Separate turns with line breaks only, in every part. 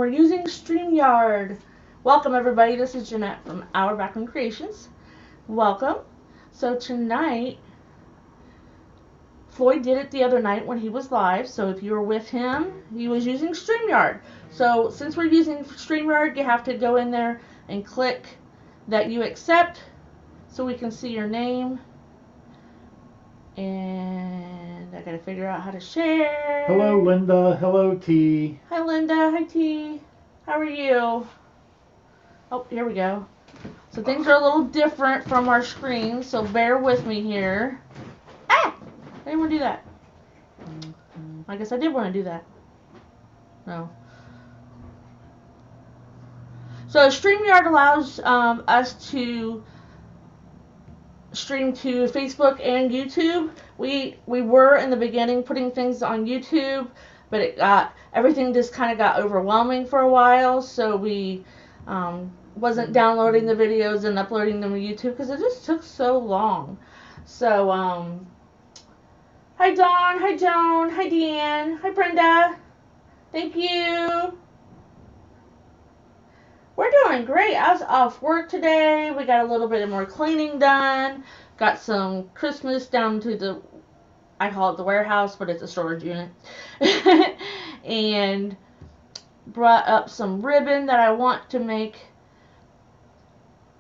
we're using StreamYard. Welcome everybody, this is Jeanette from Our Backroom Creations. Welcome. So tonight, Floyd did it the other night when he was live, so if you were with him, he was using StreamYard. So since we're using StreamYard, you have to go in there and click that you accept so we can see your name. And I gotta figure out how to share.
Hello, Linda. Hello, T.
Hi, Linda. Hi, T. How are you? Oh, here we go. So things are a little different from our screen, so bear with me here. Ah! I didn't want to do that. I guess I did want to do that. No. So StreamYard allows us to stream to Facebook and YouTube. We were in the beginning putting things on YouTube, but everything just kind of got overwhelming for a while, so we wasn't downloading the videos and uploading them to YouTube because it just took so long. So hi Dawn, hi Joan, hi Deanne, hi Brenda. Thank you. We're doing great. I was off work today. We got a little bit more cleaning done. Got some Christmas down to the, I call it the warehouse, but it's a storage unit. And brought up some ribbon that I want to make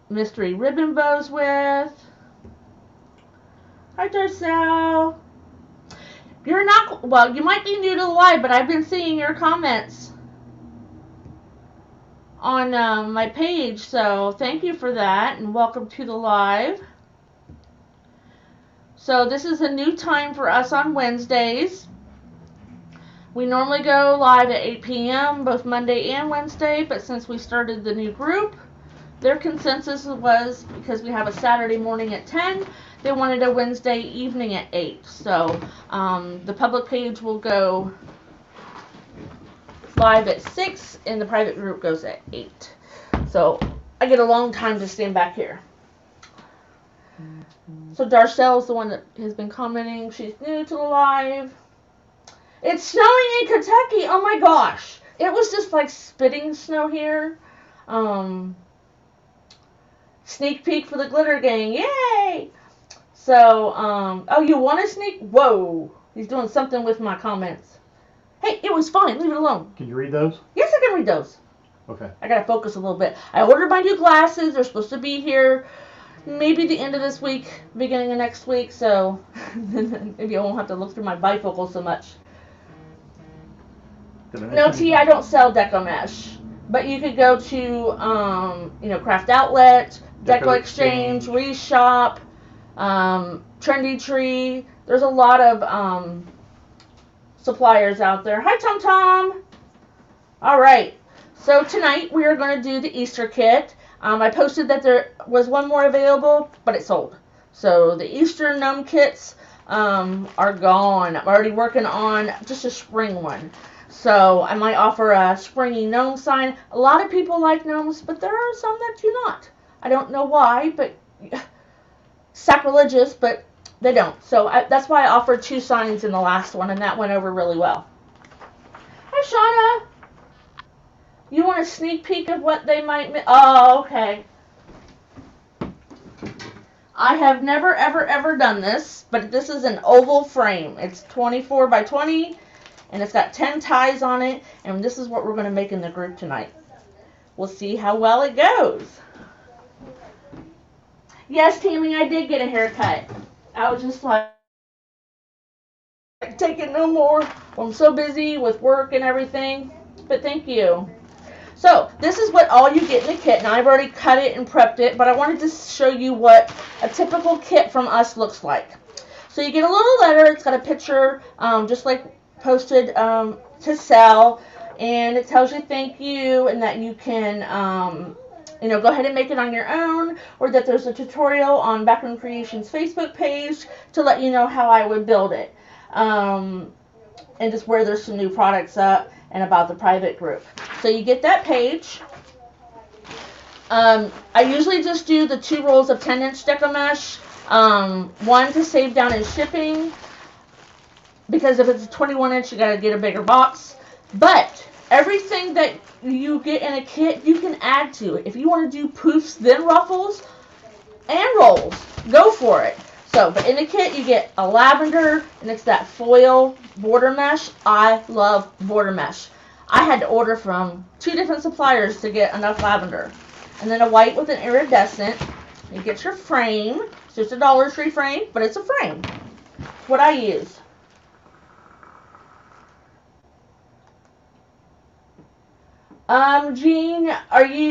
mystery ribbon bows with. Hi Darcel. You're not, well, you might be new to the live, but I've been seeing your comments on my page, so thank you for that, and welcome to the live. So this is a new time for us on Wednesdays. We normally go live at 8 p.m. both Monday and Wednesday, but since we started the new group, their consensus was, because we have a Saturday morning at 10, they wanted a Wednesday evening at 8. So the public page will go live at 6 and the private group goes at 8. So I get a long time to stand back here. So Darcel is the one that has been commenting. She's new to the live. It's snowing in Kentucky. Oh my gosh. It was just like spitting snow here. Sneak peek for the glitter gang. Yay! So, oh, you want a sneak? Whoa. He's doing something with my comments. Hey, it was fine. Leave it alone.
Can you read those?
Yes, I can read those.
Okay. I
gotta focus a little bit. I ordered my new glasses. They're supposed to be here maybe the end of this week, beginning of next week. So maybe I won't have to look through my bifocals so much. No, T, I don't sell Deco Mesh. But you could go to, Craft Outlet, Deco Exchange, Reshop, Trendy Tree. There's a lot of suppliers out there. Hi, Tom Tom. All right. So tonight we are going to do the Easter kit. I posted that there was one more available, but it sold. So the Easter gnome kits are gone. I'm already working on just a spring one. So I might offer a springy gnome sign. A lot of people like gnomes, but there are some that do not. I don't know why, but sacrilegious, but they don't. So that's why I offered 2 signs in the last one, and that went over really well. Hi, Shauna. You want a sneak peek of what they might... Oh, okay. I have never, ever, ever done this, but this is an oval frame. It's 24 by 20, and it's got 10 ties on it, and this is what we're going to make in the group tonight. We'll see how well it goes. Yes, Tammy, I did get a haircut. I was just like, taking no more. I'm so busy with work and everything, but thank you. So this is what all you get in the kit. Now I've already cut it and prepped it, but I wanted to show you what a typical kit from us looks like. So you get a little letter. It's got a picture, just like posted to sell, and it tells you thank you and that you can go ahead and make it on your own, or that there's a tutorial on Backroom Creations Facebook page to let you know how I would build it, and just where there's some new products up and about the private group. So you get that page. I usually just do the 2 rolls of 10-inch Deco Mesh, one to save down in shipping, because if it's a 21-inch, you gotta get a bigger box. But everything that you get in a kit, you can add to it. If you want to do poofs, then ruffles, and rolls, go for it. So, but in the kit, you get a lavender, and it's that foil border mesh. I love border mesh. I had to order from 2 different suppliers to get enough lavender. And then a white with an iridescent. You get your frame. It's just a Dollar Tree frame, but it's a frame. What I use. Jean,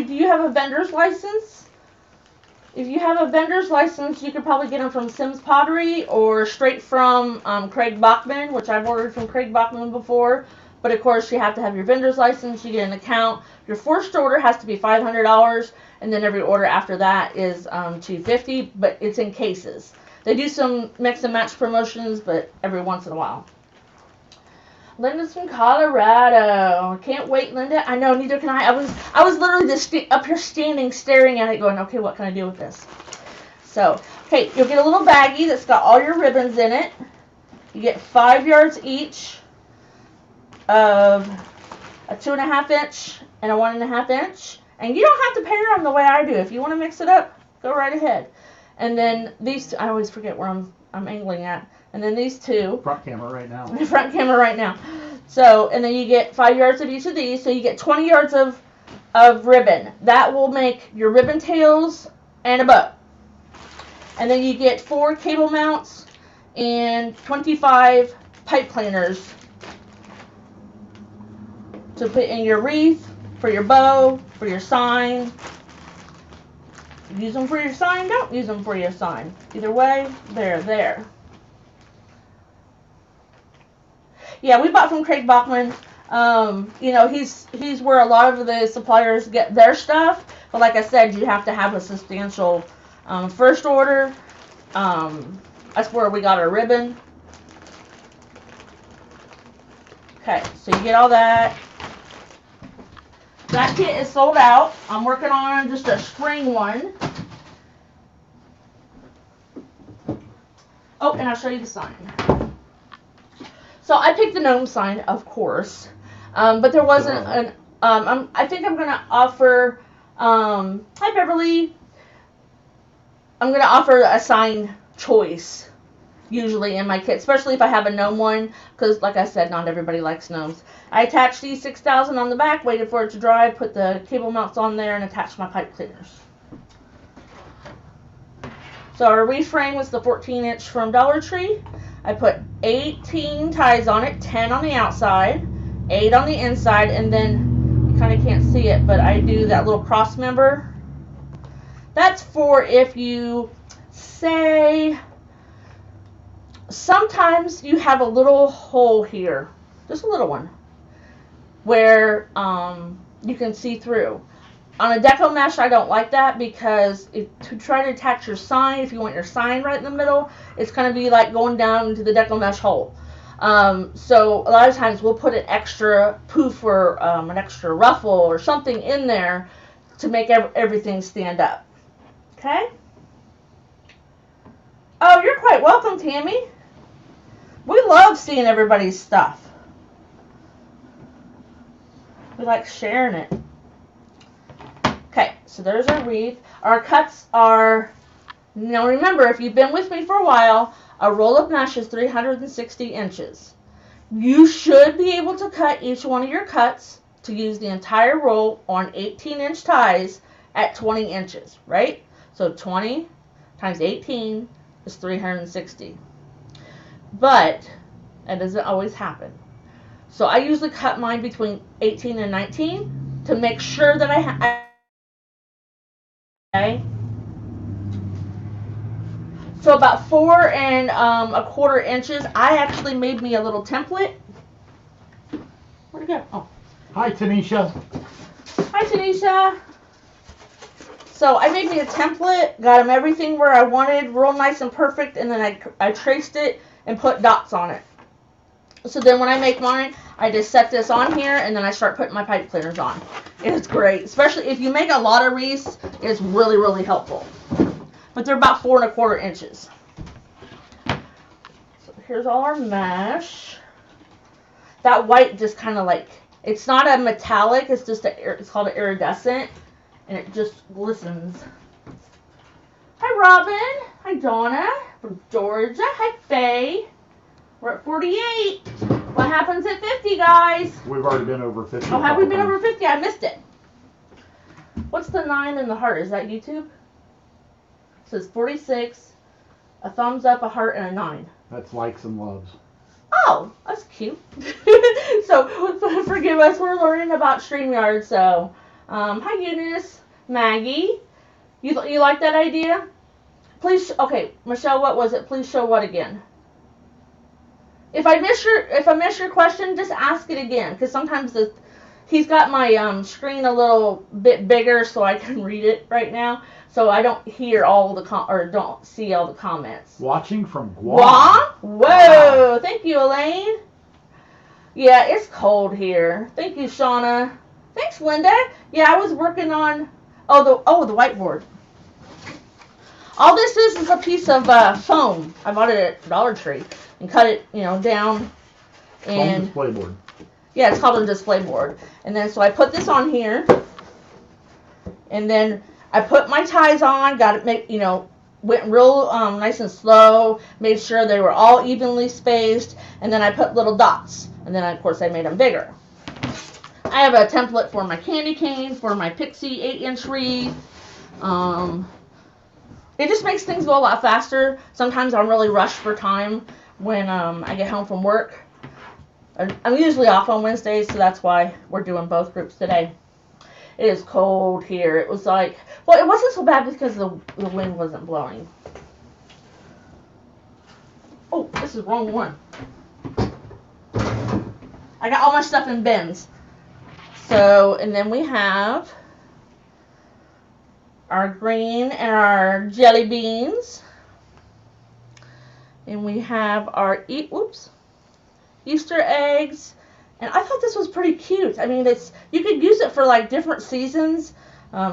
do you have a vendor's license? If you have a vendor's license, you could probably get them from Sims Pottery or straight from Craig Bachman, which I've ordered from Craig Bachman before. But of course, you have to have your vendor's license. You get an account. Your first order has to be $500, and then every order after that is $250. But it's in cases. They do some mix and match promotions, but every once in a while. Linda's from Colorado. Can't wait, Linda. I know, neither can I. I was literally just up here standing, staring at it, going, okay, what can I do with this? So, okay, you'll get a little baggie that's got all your ribbons in it. You get 5 yards each of a 2.5 inch and a 1.5 inch. And you don't have to pair them the way I do. If you want to mix it up, go right ahead. And then these, I always forget where I'm angling at. And then these two.
Front camera right now.
Front camera right now. So, and then you get 5 yards of each of these. So you get 20 yards of ribbon. That will make your ribbon tails and a bow. And then you get 4 cable mounts and 25 pipe cleaners to put in your wreath, for your bow, for your sign. Use them for your sign, don't use them for your sign. Either way, they're there. Yeah, we bought from Craig Bachman. You know, he's where a lot of the suppliers get their stuff. But like I said, you have to have a substantial first order. That's where we got our ribbon. Okay, so you get all that. That kit is sold out. I'm working on just a spring one. Oh, and I'll show you the sign. So I picked the gnome sign, of course, but there wasn't an. I think I'm gonna offer. Hi Beverly. I'm gonna offer a sign choice usually in my kit, especially if I have a gnome one, because like I said, not everybody likes gnomes. I attached these 6,000 on the back, waited for it to dry, put the cable mounts on there, and attached my pipe cleaners. So our wreath frame was the 14-inch from Dollar Tree. I put 18 ties on it, 10 on the outside, 8 on the inside, and then you kind of can't see it, but I do that little cross member. That's for if you say, sometimes you have a little hole here, just a little one, where you can see through. On a deco mesh, I don't like that because to try to attach your sign, if you want your sign right in the middle, it's going to be like going down into the deco mesh hole. So a lot of times we'll put an extra poof or an extra ruffle or something in there to make everything stand up. Okay? Oh, you're quite welcome, Tammy. We love seeing everybody's stuff. We like sharing it. Okay, so there's our wreath. Our cuts are, now remember, if you've been with me for a while, a roll of mesh is 360 inches. You should be able to cut each one of your cuts to use the entire roll on 18-inch ties at 20 inches, right? So 20 times 18 is 360. But that doesn't always happen. So I usually cut mine between 18 and 19 to make sure that I okay. So about 4 1/4 inches. I actually made me a little template. Where'd it go? Oh.
Hi, Tanisha.
Hi, Tanisha. So I made me a template, got them everything where I wanted, real nice and perfect, and then I traced it and put dots on it. So then when I make mine, I just set this on here, and then I start putting my pipe cleaners on. It's great, especially if you make a lot of wreaths. It's really, really helpful. But they're about 4 1/4 inches. So here's all our mesh. That white just kind of like It's not a metallic, it's just it's called an iridescent, and it just glistens. Hi Robin, hi Donna from Georgia, hi Faye. We're at 48. What happens at 50, guys?
We've already been over 50.
Oh, have we been over 50? I missed it. What's the 9 in the heart? Is that YouTube? It says 46, a thumbs up, a heart, and a 9.
That's likes and loves.
Oh, that's cute. So, forgive us, we're learning about StreamYard. So, hi Eunice, Maggie. You like that idea? Please, okay, Michelle, what was it? Please show what again? If I miss your question, just ask it again, because sometimes he's got my screen a little bit bigger so I can read it right now, so I don't hear all the don't see all the comments.
Watching from Guam.
Guam? Whoa!
Wow.
Thank you, Elaine. Yeah, it's cold here. Thank you, Shauna. Thanks, Linda. Yeah, I was working on the whiteboard. All this is a piece of foam. I bought it at Dollar Tree and cut it, down. And
display board.
Yeah, it's called a display board. And then so I put this on here, and then I put my ties on. Got it, went real nice and slow. Made sure they were all evenly spaced, and then I put little dots. And then of course I made them bigger. I have a template for my candy cane, for my Pixie 8-inch wreath. It just makes things go a lot faster. Sometimes I'm really rushed for time when I get home from work. I'm usually off on Wednesdays, so that's why we're doing both groups today. It is cold here. It was like, well, it wasn't so bad because the wind wasn't blowing. Oh, this is the wrong one. I got all my stuff in bins. So, and then we have our green and our jelly beans. And we have our Easter eggs. And I thought this was pretty cute. I mean, you could use it for like different seasons.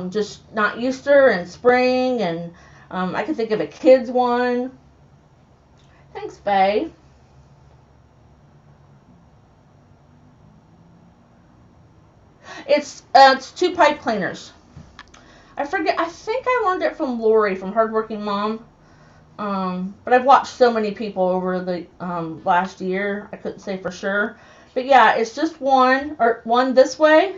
Just not Easter and spring. And I could think of a kid's one. Thanks, Faye. It's 2 pipe cleaners. I think I learned it from Lori from Hardworking Mom. But I've watched so many people over the last year, I couldn't say for sure. But yeah, it's just one this way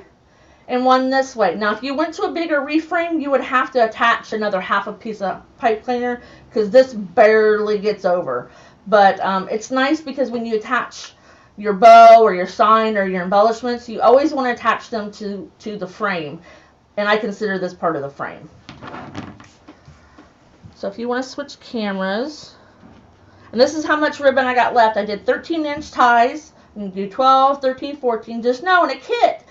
and one this way. Now, if you went to a bigger reframe, you would have to attach another half a piece of pipe cleaner because this barely gets over. But it's nice because when you attach your bow or your sign or your embellishments, you always want to attach them to the frame. And I consider this part of the frame. So if you want to switch cameras, and this is how much ribbon I got left. I did 13-inch ties. You can do 12, 13, 14. Just know in a kit,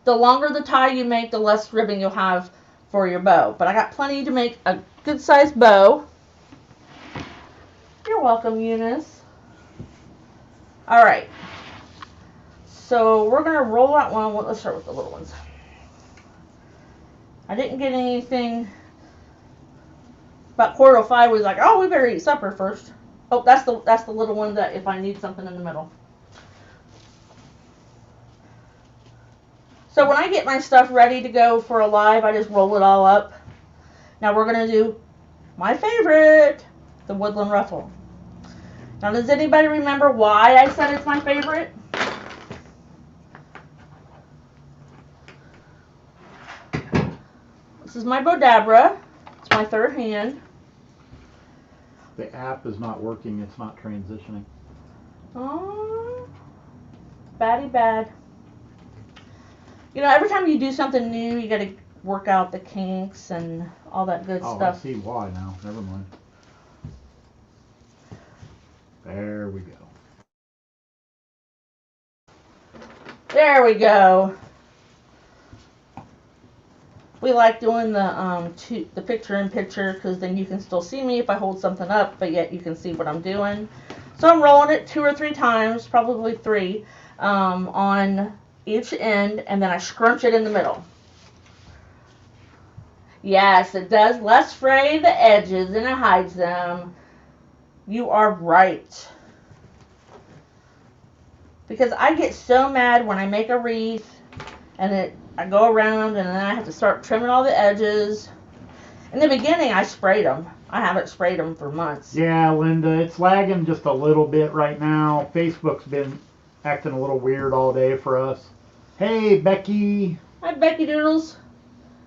the longer the tie you make, the less ribbon you'll have for your bow. But I got plenty to make a good-sized bow. You're welcome, Eunice. All right. So we're going to roll out one. Let's start with the little ones. I didn't get anything. About 4:05 was like, oh, we better eat supper first. Oh, that's the little one that if I need something in the middle. So when I get my stuff ready to go for a live, I just roll it all up. Now we're going to do my favorite, the Woodland Ruffle. Now, does anybody remember why I said it's my favorite? This is my Bodabra. It's my third hand.
The app is not working. It's not transitioning.
Oh, baddie bad. Every time you do something new, you got to work out the kinks and all that good stuff.
Oh, I see why now. Never mind. There we go.
There we go. We like doing the picture-in-picture because then you can still see me if I hold something up, but yet you can see what I'm doing. So I'm rolling it 2 or 3 times, probably 3, on each end, and then I scrunch it in the middle. Yes, it does less fray the edges and it hides them. You are right. Because I get so mad when I make a wreath and I go around and then I have to start trimming all the edges. In the beginning, I sprayed them. I haven't sprayed them for months.
Yeah, Linda, it's lagging just a little bit right now. Facebook's been acting a little weird all day for us. Hey, Becky.
Hi, Becky Doodles.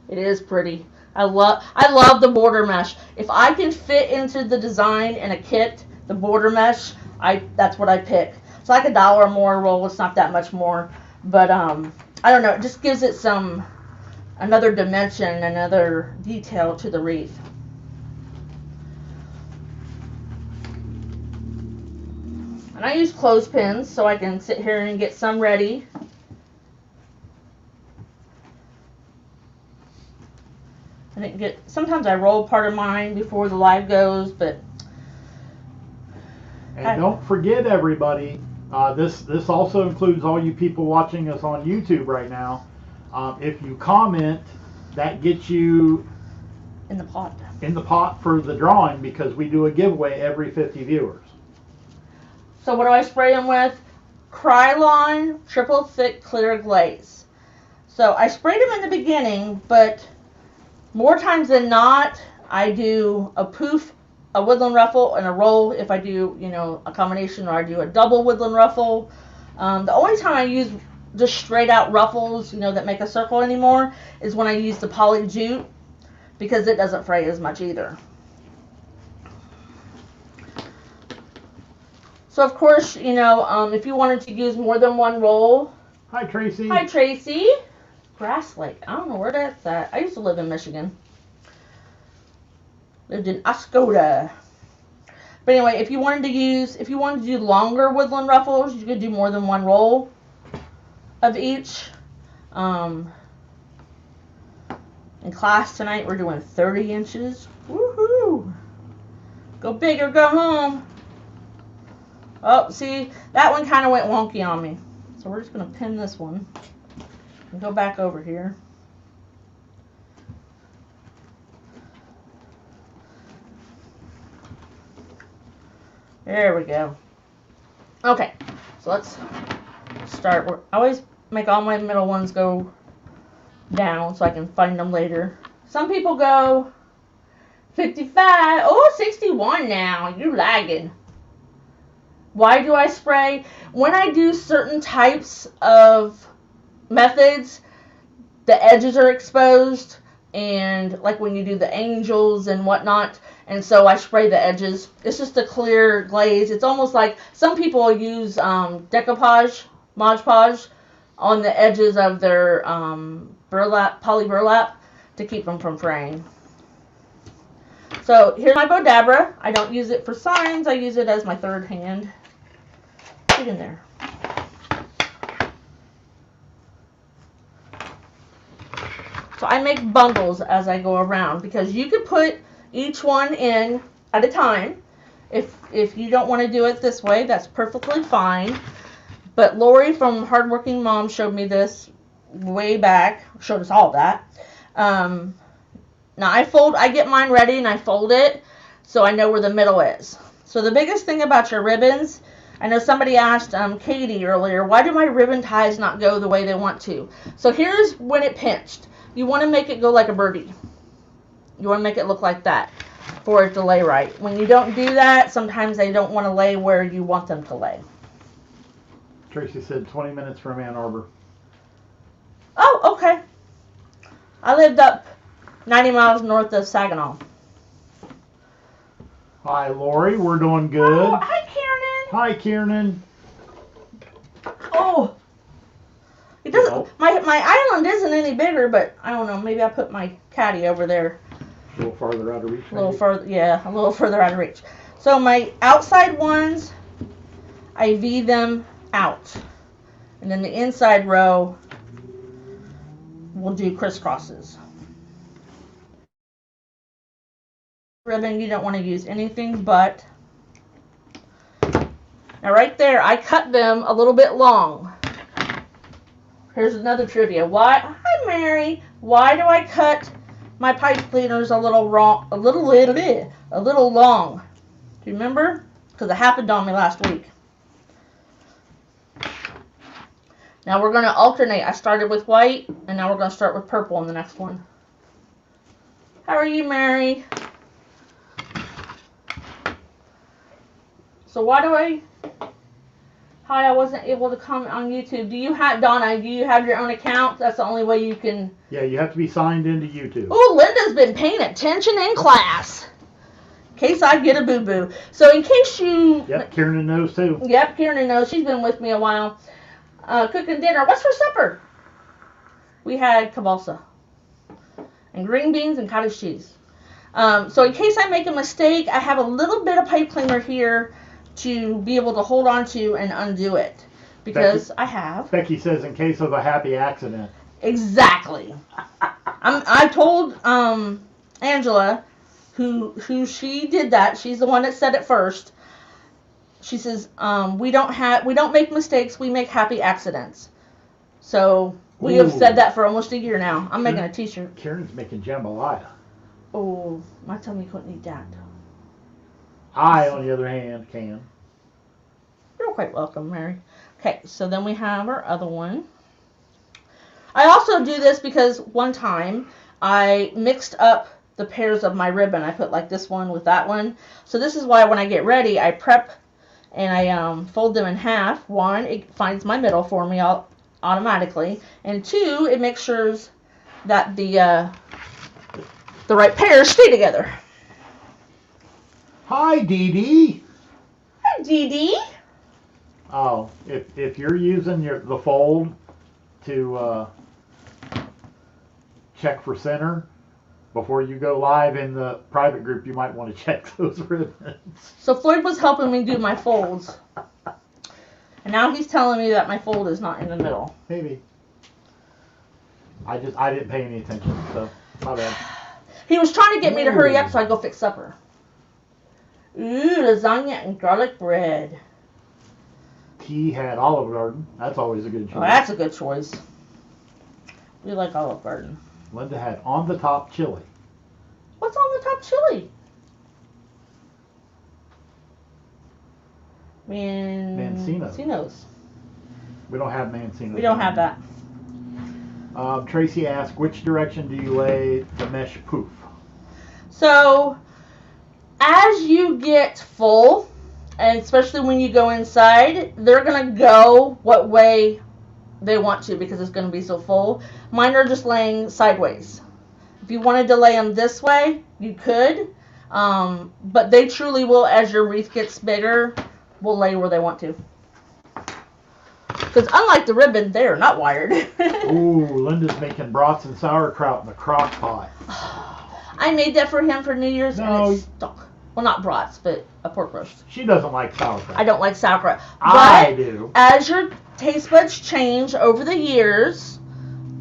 It is pretty. I love the border mesh. If I can fit into the design in a kit, the border mesh, that's what I pick. It's like $1 more a roll. It's not that much more, but I don't know. It just gives it another dimension, another detail to the wreath. And I use clothespins so I can sit here and get some ready. Sometimes I roll part of mine before the live goes, but.
And don't forget, everybody, this also includes all you people watching us on YouTube right now. If you comment, that gets you
in the pot.
In the pot for the drawing, because we do a giveaway every 50 viewers.
So what do I spray them with? Krylon Triple Thick Clear Glaze. So I sprayed them in the beginning, but more times than not, I do a poof, a Woodland Ruffle, and a roll if I do, a combination, or I do a double Woodland Ruffle. The only time I use just straight out ruffles, that make a circle anymore, is when I use the poly jute, because it doesn't fray as much either. So of course, if you wanted to use more than one roll.
Hi, Tracy.
Hi, Tracy. Grass Lake. I don't know where that's at. I used to live in Michigan. Lived in Oscoda. But anyway, if you wanted to do longer Woodland Ruffles, you could do more than one roll of each. In class tonight, we're doing 30 inches. Woohoo! Go big or go home. Oh, see, that one kind of went wonky on me. So we're just going to pin this one and go back over here. There we go. Okay, so let's start. I always make all my middle ones go down so I can find them later. Some people go 55. Oh, 61 now. You're lagging. Why do I spray? When I do certain types of methods, the edges are exposed, and like when you do the angels and whatnot, and so I spray the edges. It's just a clear glaze. It's almost like some people use decoupage, Mod Podge on the edges of their poly burlap to keep them from fraying. So here's my Bodabra. I don't use it for signs. I use it as my third hand. Get in there. So I make bundles as I go around, because you could put each one in at a time. If you don't want to do it this way, that's perfectly fine. But Lori from Hardworking Mom showed me this way back. Showed us all that. Now I get mine ready and I fold it so I know where the middle is. So the biggest thing about your ribbons, I know somebody asked Katie earlier, why do my ribbon ties not go the way they want to? So here's when it pinched. You want to make it go like a birdie. You want to make it look like that for it to lay right. When you don't do that, sometimes they don't want to lay where you want them to lay.
Tracy said 20 minutes from Ann Arbor.
Oh, okay. I lived up 90 miles north of Saginaw.
Hi, Lori. We're doing good.
Oh, hi, Kiernan.
Hi, Kiernan.
Oh. It doesn't. Nope. My island isn't any bigger, but I don't know. Maybe I put my caddy over there.
A little farther out of reach.
A little further, yeah, a little further out of reach. So my outside ones, I V them out, and then the inside row, we'll do crisscrosses. Ribbon, you don't want to use anything but. Now right there, I cut them a little bit long. Here's another trivia. Hi Mary. Why do I cut my pipe cleaners a little long? Do you remember? Because it happened on me last week. Now we're going to alternate. I started with white, and now we're going to start with purple on the next one. How are you, Mary? So hi, I wasn't able to comment on YouTube. Do you have, Donna, do you have your own account? That's the only way you can.
Yeah, you have to be signed into YouTube.
Oh, Linda's been paying attention in class. In case I get a boo-boo. So in case you...
Yep, Kieran knows too.
Yep, Kieran knows. She's been with me a while. Cooking dinner. What's for supper? We had kielbasa. And green beans and cottage cheese. So in case I make a mistake, I have a little bit of pipe cleaner here to be able to hold on to and undo it. Because I have.
Becky says in case of a happy accident.
Exactly. I told Angela, who she did that. She's the one that said it first. She says, we don't make mistakes, we make happy accidents. So we have said that for almost a year now. I'm making a t-shirt.
Kieran's making jambalaya.
Oh, my tummy couldn't eat that.
I, on the other hand, can.
You're quite welcome, Mary. Okay, so then we have our other one. I also do this because one time I mixed up the pairs of my ribbon. I put like this one with that one. So this is why when I get ready, I prep and I fold them in half. One, it finds my middle for me automatically. And two, it makes sure that the right pairs stay together.
Hi, Dee Dee.
Hi, Dee Dee.
Oh, if you're using the fold to check for center before you go live in the private group, you might want to check those ribbons.
So Floyd was helping me do my folds. And now he's telling me that my fold is not in the middle.
Maybe. I didn't pay any attention, so my bad.
He was trying to get me to hurry up so I go fix supper. Ooh, lasagna and garlic bread.
He had Olive Garden. That's always a good choice.
Oh, that's a good choice. We like Olive Garden.
Linda had on the top chili.
What's on the top chili? Mancinos.
We don't have Mancinos.
We don't have that.
Tracy asked, which direction do you lay the mesh poof?
So, as you get full, and especially when you go inside, they're going to go what way they want to because it's going to be so full. Mine are just laying sideways. If you wanted to lay them this way, you could. But they truly will, as your wreath gets bigger, will lay where they want to. Because unlike the ribbon, they are not wired.
Ooh, Linda's making brats and sauerkraut in the crock pot.
I made that for him for New Year's and it's stuck. Well, not brats, but a pork roast.
She doesn't like sauerkraut.
I don't like sauerkraut.
I do.
As your taste buds change over the years,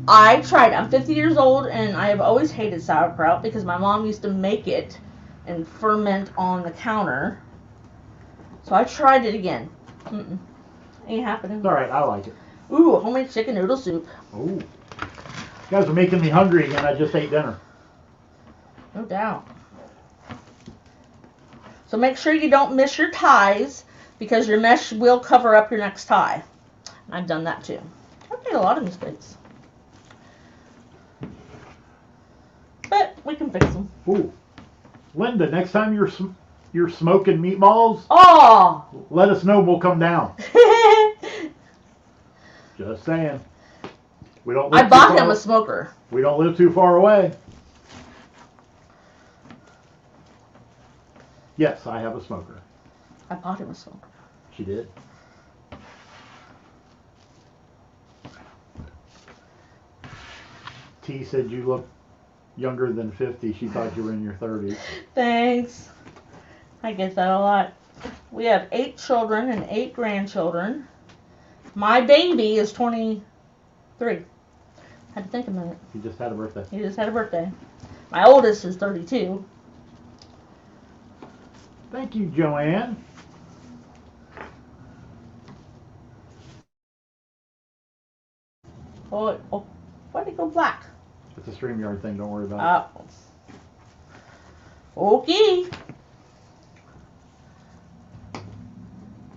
I tried. I'm 50 years old and I have always hated sauerkraut because my mom used to make it and ferment on the counter. So I tried it again. Ain't happening.
It's alright, I like it.
Ooh, homemade chicken noodle soup.
Ooh. You guys are making me hungry again. I just ate dinner.
No doubt. So make sure you don't miss your ties because your mesh will cover up your next tie. And I've done that too. I've made a lot of mistakes. But we can fix them.
Ooh. Linda, next time you're smoking meatballs, let us know, we'll come down. Just saying. We don't live
I bought him a smoker.
We don't live too far away. Yes, I have a smoker.
I bought him a smoker.
She did. T said you look younger than 50. She thought you were in your 30s.
Thanks. I get that a lot. We have 8 children and 8 grandchildren. My baby is 23. Had to think a minute.
He just had a birthday.
He just had a birthday. My oldest is 32.
Thank you, Joanne.
Oh, why'd it go black?
It's a StreamYard thing. Don't worry about it.
Okay.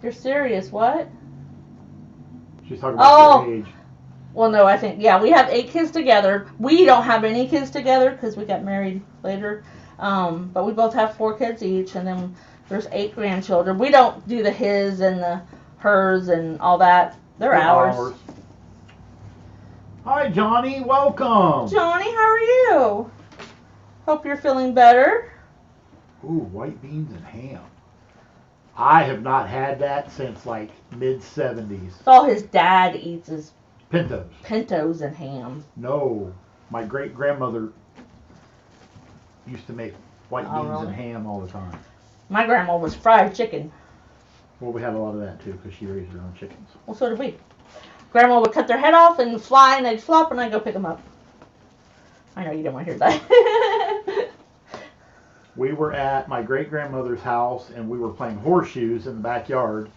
You're serious, what?
She's talking about your age.
Well, no, I think, yeah, we have 8 kids together. We don't have any kids together because we got married later. But we both have 4 kids each, and then there's 8 grandchildren. We don't do the his and the hers and all that. They're ours.
Hi, Johnny. Welcome.
Johnny, how are you? Hope you're feeling better.
Ooh, white beans and ham. I have not had that since like mid-70s.
All his dad eats is
pintos
and ham.
No, my great-grandmother used to make white beans and ham all the time.
My grandma was fried chicken.
Well, we had a lot of that too because she raised her own chickens.
Well, so did we. Grandma would cut their head off and fly, and they'd flop, and I'd go pick them up. I know you don't want to hear that.
We were at my great-grandmother's house, and we were playing horseshoes in the backyard.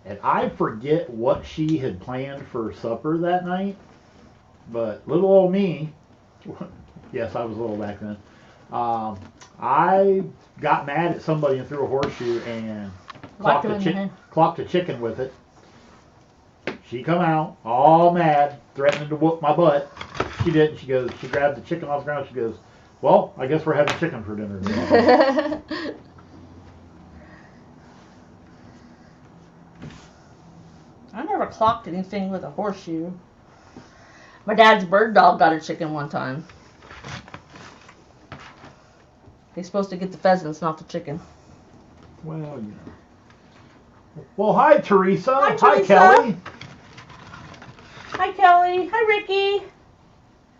And I forget what she had planned for supper that night. But little old me, yes, I was little back then, I got mad at somebody and threw a horseshoe and clocked a chicken with it. She come out all mad, threatening to whoop my butt. She didn't. She grabbed the chicken off the ground. She goes, well, I guess we're having chicken for dinner today.
I never clocked anything with a horseshoe. My dad's bird dog got a chicken one time. He's supposed to get the pheasants, not the chicken.
Well, you know. Well, hi, Teresa.
Hi, Teresa.
Hi, Kelly.
Hi, Kelly. Hi, Ricky.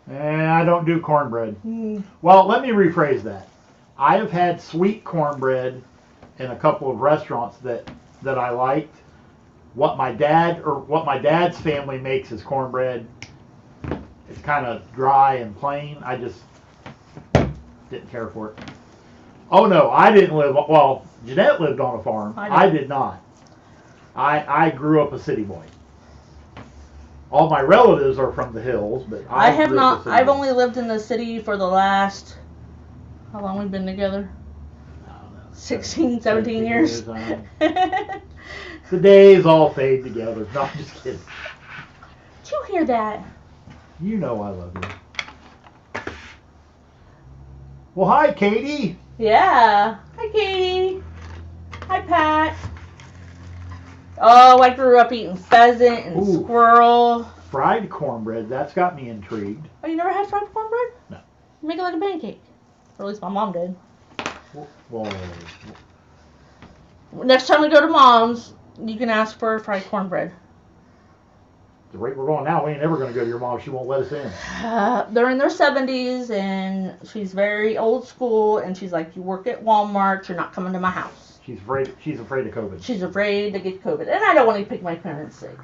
And I don't do cornbread. Well, let me rephrase that. I have had sweet cornbread in a couple of restaurants that I liked. What my dad's family makes is cornbread. It's kind of dry and plain. I just didn't care for it. Oh no, I didn't live. Well, Jeanette lived on a farm. I did not. I grew up a city boy. All my relatives are from the hills, but
I have not. I've only lived in the city for the last. How long we've been together?
I don't know.
16, 17 years.
The days all fade together. No, I'm just kidding.
Did you hear that?
You know I love you. Well, hi, Katie.
Yeah. Hi, Katie. Hi, Pat. Oh, I grew up eating pheasant and squirrel.
Fried cornbread. That's got me intrigued.
Oh, you never had fried cornbread?
No.
Make it like a pancake. Or at least my mom did.
Well,
next time we go to Mom's, you can ask for fried cornbread.
The rate we're going now, we ain't ever going to go to your mom. She won't let us in.
They're in their 70s, and she's very old school, and she's like, you work at Walmart, you're not coming to my house.
She's afraid of COVID.
She's afraid to get COVID, and I don't want to pick my parents sick.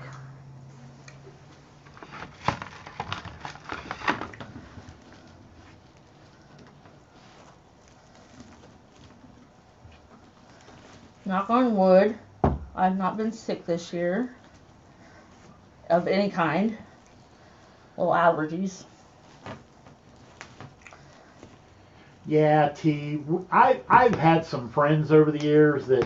Knock on wood, I've not been sick this year of any kind. Little allergies.
Yeah, T. I've had some friends over the years that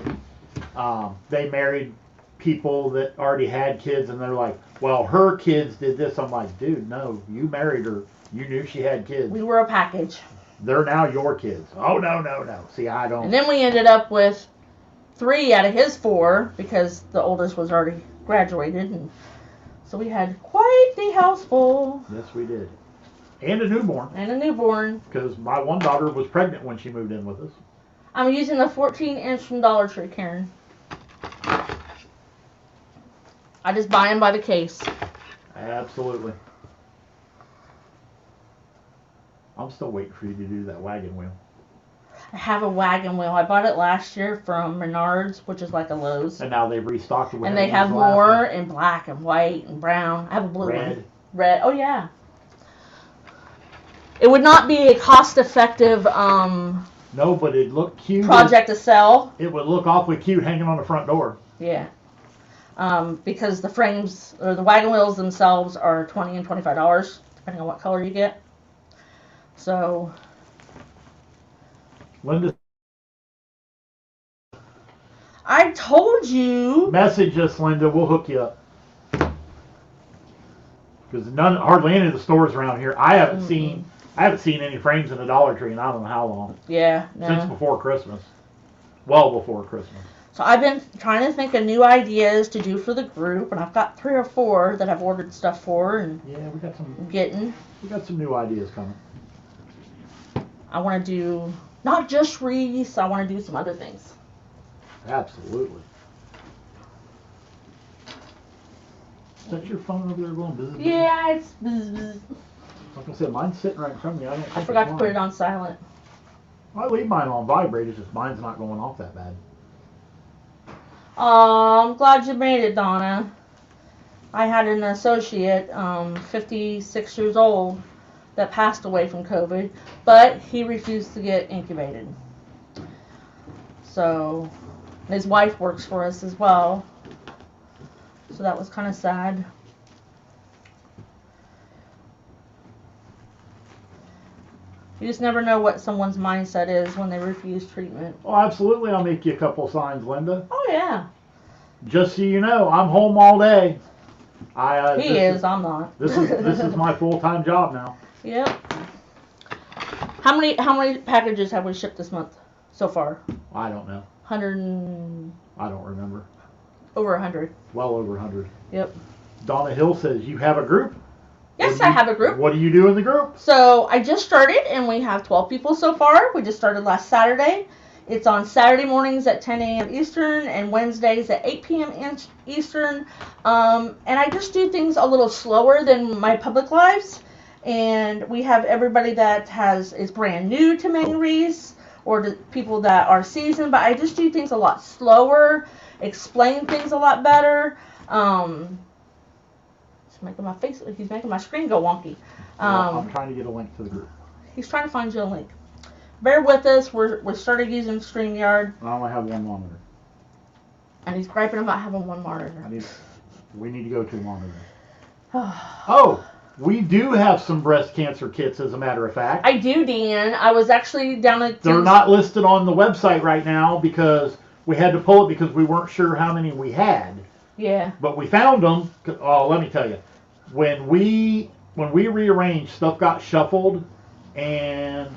they married people that already had kids, and they're like, well, her kids did this. I'm like, dude, no, you married her. You knew she had kids.
We were a package.
They're now your kids. Oh, no. See, I don't.
And then we ended up with 3 out of his 4 because the oldest was already graduated, and so we had quite the house full.
Yes, we did. And a newborn. Because my one daughter was pregnant when she moved in with us.
I'm using the 14-inch from Dollar Tree, Karen. I just buy them by the case.
Absolutely. I'm still waiting for you to do that wagon wheel.
I have a wagon wheel. I bought it last year from Menards, which is like a Lowe's.
And now they've restocked it with.
And they have more in black and white and brown. I have a blue one. Red. Oh, yeah. It would not be a cost-effective
no, but it'd look cute.
Project to sell.
It would look awfully cute hanging on the front door.
Yeah. Because the frames or the wagon wheels themselves are $20 and $25, depending on what color you get. So.
Linda.
I told you.
Message us, Linda. We'll hook you up. Because hardly any of the stores around here, I haven't seen any frames in the Dollar Tree in I don't know how long.
Yeah, no.
Since before Christmas. Well before Christmas.
So I've been trying to think of new ideas to do for the group, and I've got 3 or 4 that I've ordered stuff for, and
yeah, we got some new ideas coming.
I want to do not just wreaths, I want to do some other things.
Absolutely. Is that your phone over there going buzz?
Yeah, it's buzz.
Like I said, mine's sitting right in front of me. I
forgot to put it on silent.
I leave mine on vibrate. It's just mine's not going off that bad.
Oh, I'm glad you made it, Donna. I had an associate, 56 years old, that passed away from COVID, but he refused to get incubated. So, his wife works for us as well. So that was kind of sad. You just never know what someone's mindset is when they refuse treatment.
Oh, absolutely. I'll make you a couple signs, Linda.
Oh, yeah.
Just so you know, I'm home all day.
I'm not.
This is my full-time job now.
Yep. How many packages have we shipped this month so far?
I don't know.
100.
I don't remember.
Over 100.
Well over 100.
Yep.
Donna Hill says you have a group.
Yes, I have a group.
What do you do in the group?
So I just started, and we have 12 people so far. We just started last Saturday. It's on Saturday mornings at 10 a.m. Eastern and Wednesdays at 8 p.m. Eastern. And I just do things a little slower than my public lives. And we have everybody that is brand new to making wreaths, or the people that are seasoned. But I just do things a lot slower, explain things a lot better. He's making my screen go wonky.
I'm trying to get a link to the group.
He's trying to find you a link. Bear with us. We started using StreamYard.
I only have one monitor.
And he's griping about having one monitor.
We need to go to a monitor. Oh, we do have some breast cancer kits, as a matter of fact.
I do, Dan. I was actually down at...
They're not listed on the website right now because we had to pull it because we weren't sure how many we had.
Yeah.
But we found them. Oh, let me tell you. When we rearranged, stuff got shuffled, and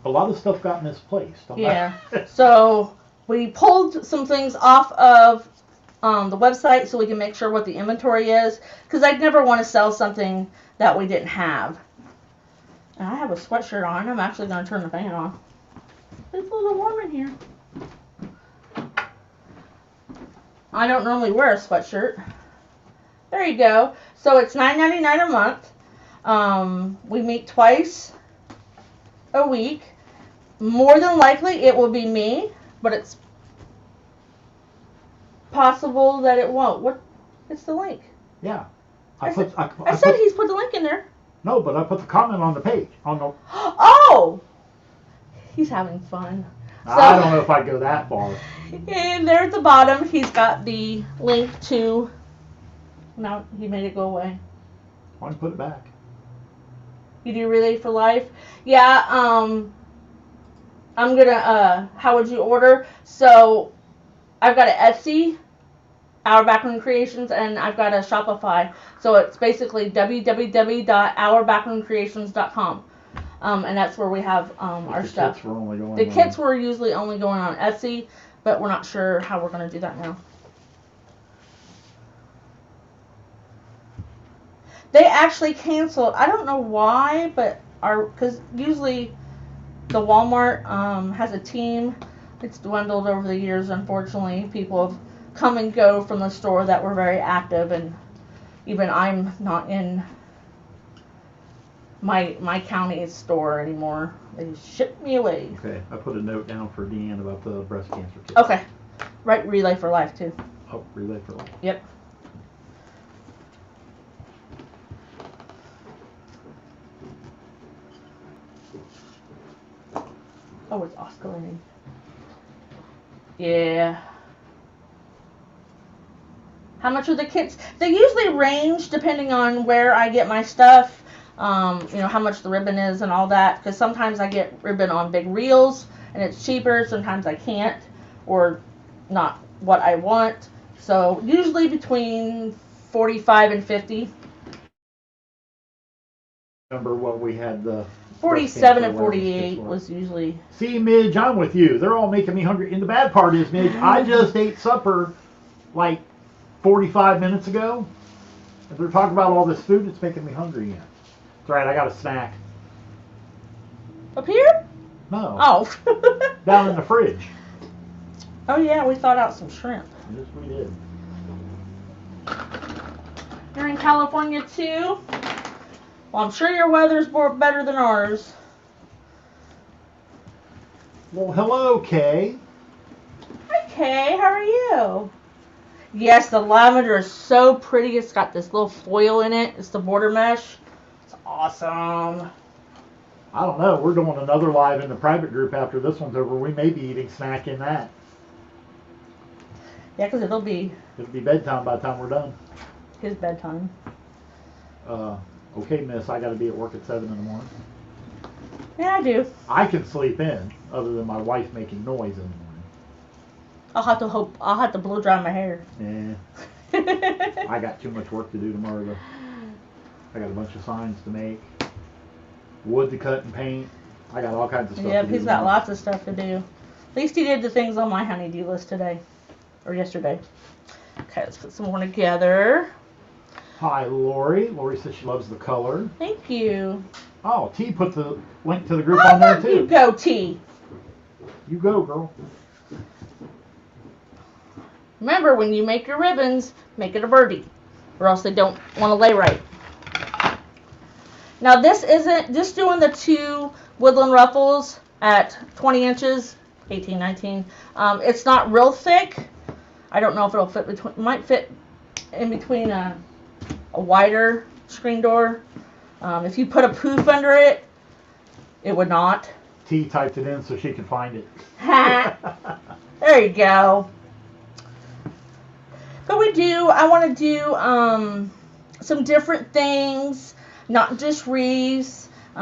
a lot of stuff got misplaced.
Yeah. So we pulled some things off of the website so we can make sure what the inventory is, because I'd never want to sell something that we didn't have. And I have a sweatshirt on. I'm actually going to turn the fan on. It's a little warm in here. I don't normally wear a sweatshirt. There you go. So it's $9.99 a month. We meet twice a week. More than likely it will be me, but it's possible that it won't. It's the link.
Yeah.
I said he's put the link in there.
No, but I put the comment on the page.
Oh! He's having fun.
I don't know if I'd go that far.
And there at the bottom, he's got the link to... Now he made it go away.
Why don't you put it back?
You do Relay for Life? Yeah, I'm gonna, how would you order? So, I've got an Etsy, Our Backroom Creations, and I've got a Shopify. So it's basically www.ourbackroomcreations.com. And that's where we have our stuff. The kits were usually only going on Etsy, but we're not sure how we're going to do that now. They actually canceled. I don't know why, but because usually the Walmart has a team. It's dwindled over the years, unfortunately. People have come and go from the store that were very active, and even I'm not in my county's store anymore. They shipped me away.
Okay, I put a note down for Deanne about the breast cancer kit.
Okay. Right, Relay for Life, too.
Oh, Relay for Life.
Yep. Oh, it's oscillating. Yeah. How much are the kits? They usually range depending on where I get my stuff. How much the ribbon is and all that. Because sometimes I get ribbon on big reels and it's cheaper. Sometimes I can't, or not what I want. So usually between $45 and $50.
Remember what we had the
47 and 48 was usually.
See, Midge, I'm with you. They're all making me hungry. And the bad part is, Midge, I just ate supper like 45 minutes ago. And they're talking about all this food. It's making me hungry again. That's right. I got a snack.
Up here?
No.
Oh.
Down in the fridge.
Oh yeah, we thawed out some shrimp.
Yes, we did.
You're in California too? Well, I'm sure your weather's better than ours.
Well, hello, Kay.
Hi, Kay. How are you? Yes, the lavender is so pretty. It's got this little foil in it. It's the border mesh. It's awesome.
I don't know. We're doing another live in the private group after this one's over. We may be eating snack in that.
Yeah, because it'll be
bedtime by the time we're done.
His bedtime.
Okay, miss, I got to be at work at 7 in the morning.
Yeah, I do.
I can sleep in, other than my wife making noise in the morning.
I'll have to blow dry my hair.
Yeah. I got too much work to do tomorrow, though. I got a bunch of signs to make, wood to cut and paint. I got all kinds of stuff to do.
He's got lots of stuff to do. At least he did the things on my honey-do list today. Or yesterday. Okay, let's put some more together.
Hi, Lori. Lori says she loves the color.
Thank you.
Oh, T put the link to the group on there, too.
You go, T.
You go, girl.
Remember, when you make your ribbons, make it a birdie. Or else they don't want to lay right. Now, this isn't just doing the 2 Woodland Ruffles at 20 inches, 18, 19. It's not real thick. I don't know if it'll fit between. Might fit in between a wider screen door. If you put a poof under it, it would not.
T typed it in so she could find it.
There you go. But I want to do some different things, not just wreaths. We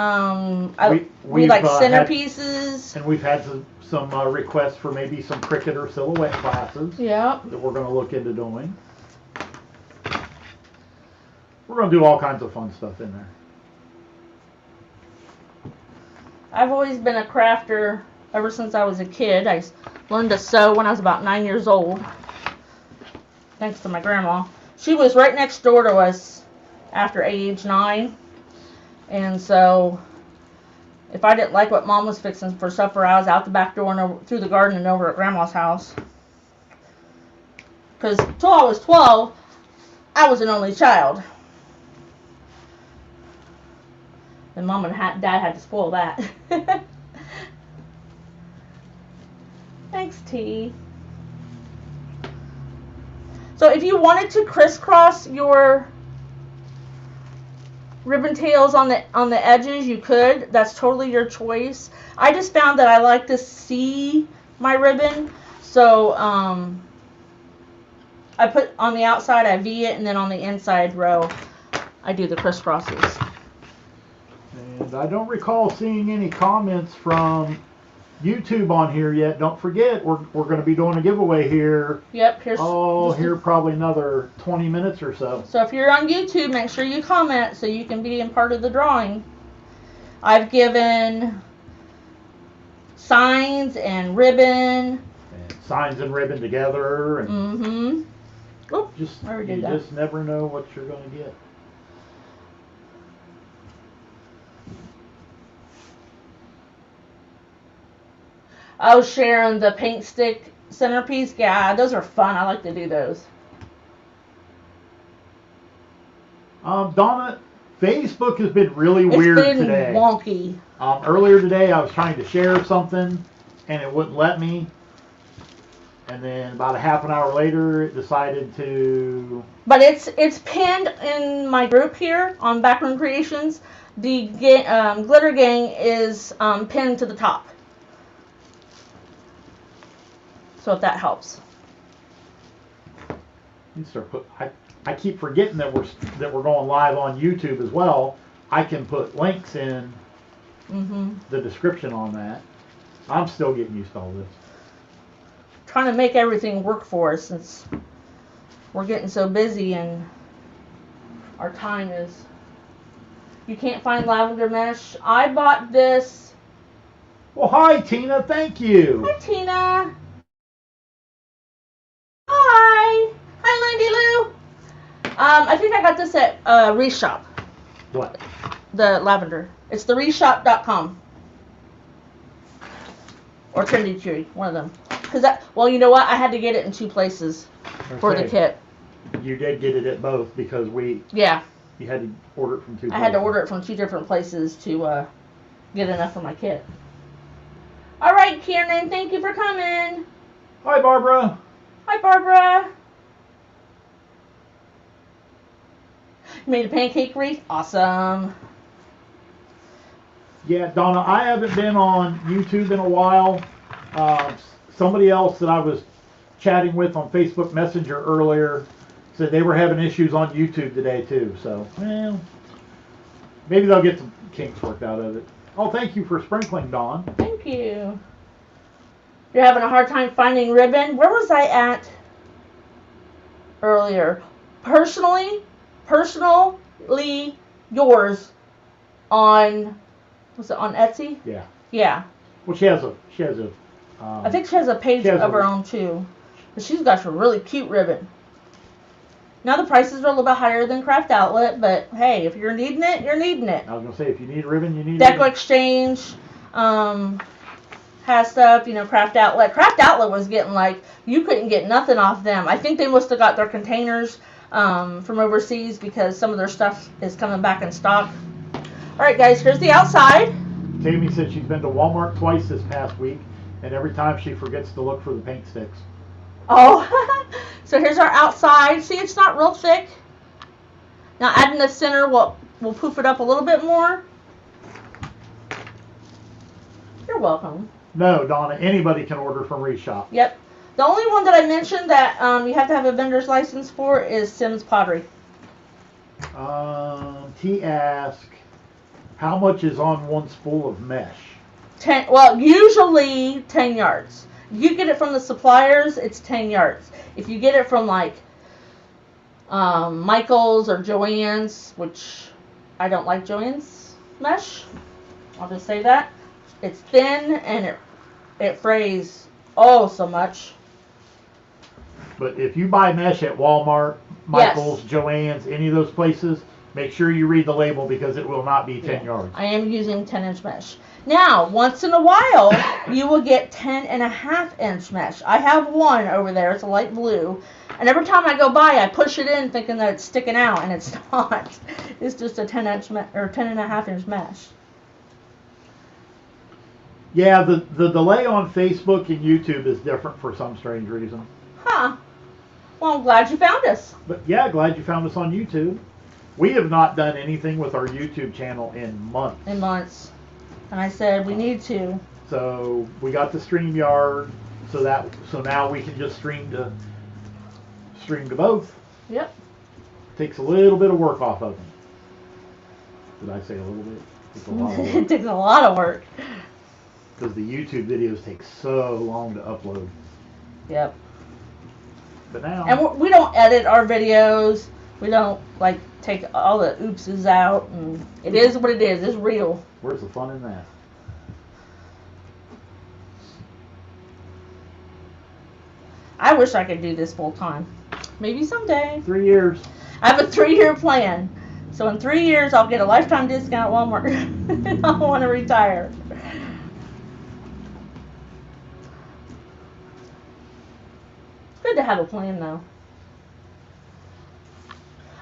like centerpieces.
And we've had some requests for maybe some Cricut or silhouette classes.
Yeah.
That we're going to look into doing. We're going to do all kinds of fun stuff in there.
I've always been a crafter ever since I was a kid. I learned to sew when I was about 9 years old. Thanks to my grandma. She was right next door to us after age 9. And so if I didn't like what Mom was fixing for supper, I was out the back door and over, through the garden and over at Grandma's house. Because until I was 12, I was an only child. And Mom and Dad had to spoil that. Thanks, T. So if you wanted to crisscross your ribbon tails on the edges, you could. That's totally your choice. I just found that I like to see my ribbon, so I put on the outside, I V it, and then on the inside row I do the crisscrosses.
And I don't recall seeing any comments from YouTube on here yet. Don't forget, we're going to be doing a giveaway here.
Yep.
Here probably another 20 minutes or so.
So if you're on YouTube, make sure you comment so you can be in part of the drawing. I've given signs and ribbon.
And signs and ribbon together. And
Mm-hmm. Oop,
you just never know what you're going to get.
Oh, Sharon, the paint stick centerpiece. Yeah, those are fun. I like to do those.
Donna, Facebook has been really weird today.
It's been wonky.
Earlier today, I was trying to share something, and it wouldn't let me. And then about a half an hour later, it decided to...
But it's pinned in my group here on Backroom Creations. The Glitter Gang is pinned to the top. So if that helps.
You start I keep forgetting that we're going live on YouTube as well. I can put links in the description on that. I'm still getting used to all this.
Trying to make everything work for us since we're getting so busy and our time is you can't find lavender mesh. I bought this.
Well, hi, Tina. Thank you.
Hi, Tina. Hi. Hi, Lindy Lou. I think I got this at Reshop.
What?
The lavender. It's the reshop.com. Or Trendy Tree, one of them. Well, you know what? I had to get it in 2 places for the kit.
You did get it at both because
Yeah.
You had to order it from 2 places.
I had to order it from 2 different places to get enough for my kit. All right, Kieran, thank you for coming.
Hi, Barbara.
Hi, Barbara. You made a pancake wreath? Awesome.
Yeah, Donna, I haven't been on YouTube in a while. Somebody else that I was chatting with on Facebook Messenger earlier said they were having issues on YouTube today too. So, well, maybe they'll get some kinks worked out of it. Oh, thank you for sprinkling, Dawn.
Thank you. You're having a hard time finding ribbon? Where was I at earlier? Personally yours on, was it on Etsy?
Yeah.
Yeah.
Well, she has a.
I think she has a page of her own too. But she's got some really cute ribbon. Now the prices are a little bit higher than Craft Outlet, but hey, if you're needing it, you're needing it.
I was gonna say, if you need ribbon, you need.
Deco Exchange has stuff. Craft Outlet. Craft Outlet was getting you couldn't get nothing off them. I think they must have got their containers from overseas because some of their stuff is coming back in stock. All right, guys, here's the outside.
Tammy said she's been to Walmart twice this past week, and every time she forgets to look for the paint sticks.
Oh, so here's our outside. See, it's not real thick. Now adding the center will poof it up a little bit more. You're welcome.
No, Donna, anybody can order from Reshop.
Yep. The only one that I mentioned that you have to have a vendor's license for is Sims Pottery.
He asked, how much is on one spool of mesh?
Usually 10 yards. You get it from the suppliers, it's 10 yards. If you get it from Michael's or Joann's, which I don't like Joann's mesh, I'll just say that. It's thin and it frays so much.
But if you buy mesh at Walmart, Michael's, yes, Joann's, any of those places, make sure you read the label because it will not be 10 yards. I
am using 10-inch mesh. Now, once in a while, you will get 10.5-inch mesh. I have one over there. It's a light blue. And every time I go by, I push it in thinking that it's sticking out, and it's not. It's just a 10-inch or 10.5-inch mesh.
Yeah, the delay on Facebook and YouTube is different for some strange reason.
Huh. Well, I'm glad you found us.
But yeah, glad you found us on YouTube. We have not done anything with our YouTube channel in months.
And I said we need to.
So we got the StreamYard, so now we can just stream to both.
Yep.
Takes a little bit of work off of them. Did I say a little bit? Takes a lot of work.
It takes a lot of work.
Because the YouTube videos take so long to upload.
Yep.
But now.
And we don't edit our videos. We don't take all the oopses out, and it is what it is. It's real.
Where's the fun in that?
I wish I could do this full time. Maybe someday.
3 years.
I have a 3-year plan. So in 3 years, I'll get a lifetime discount at Walmart. And I want to retire. It's good to have a plan, though.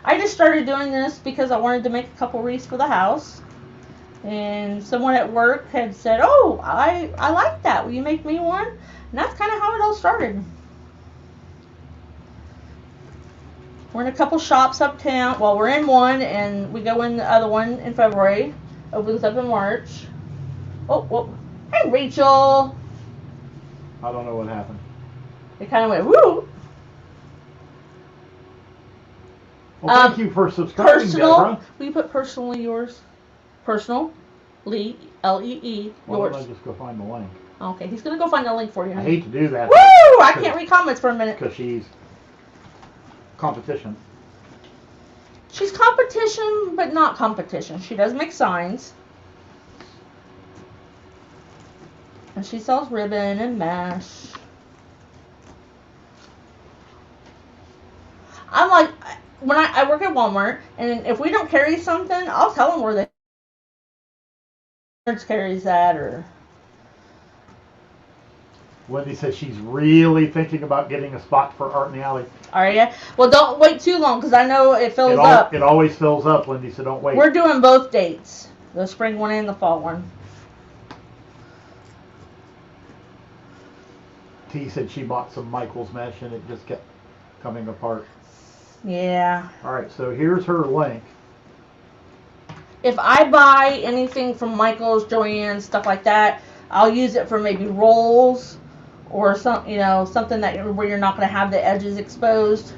I just started doing this because I wanted to make a couple wreaths for the house. And someone at work had said, oh, I like that. Will you make me one? And that's kind of how it all started. We're in a couple shops uptown. Well, we're in one, and we go in the other one in February. Opens up in March. Oh. Hey, Rachel.
I don't know what happened.
It kind of went, woo.
Well, thank you for subscribing, Deborah.
Will you put personally yours? Personal, Lee, L-E-E,
well,
yours.
I'll just go find the link.
Okay, he's going to go find the link for you.
I hate to do that.
Woo! I can't read comments for a minute.
Because she's competition.
She's competition, but not competition. She does make signs. And she sells ribbon and mesh. I'm like, when I work at Walmart, and if we don't carry something, I'll tell them where they carries that, or...
Wendy says she's really thinking about getting a spot for Art in the Alley.
Are you? Well, don't wait too long, because I know it fills up.
It always fills up, Wendy, so don't wait.
We're doing both dates, the spring one and the fall one.
T said she bought some Michael's mesh, and it just kept coming apart.
Yeah.
All right, so here's her link.
If I buy anything from Michael's, Joann's, stuff like that, I'll use it for maybe rolls or something that where you're not going to have the edges exposed.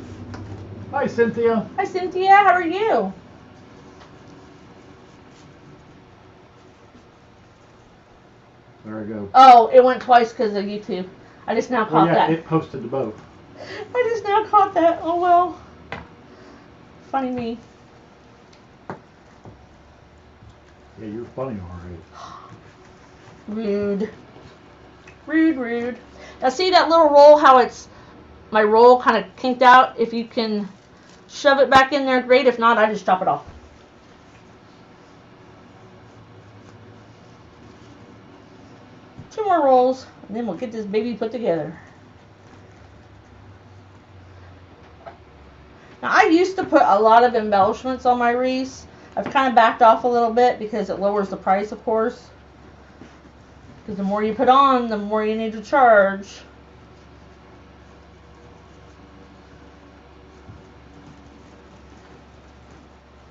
Hi, Cynthia.
Hi, Cynthia. How are you?
There we go.
Oh, it went twice because of YouTube. I just now caught that.
It posted to both.
I just now caught that. Oh, well. Funny me.
Yeah, you're funny, alright.
Rude. Rude, rude. Now see that little roll, how my roll kind of kinked out? If you can shove it back in there, great. If not, I just chop it off. Two more rolls, and then we'll get this baby put together. Now I used to put a lot of embellishments on my wreaths. I've kind of backed off a little bit because it lowers the price, of course. Because the more you put on, the more you need to charge.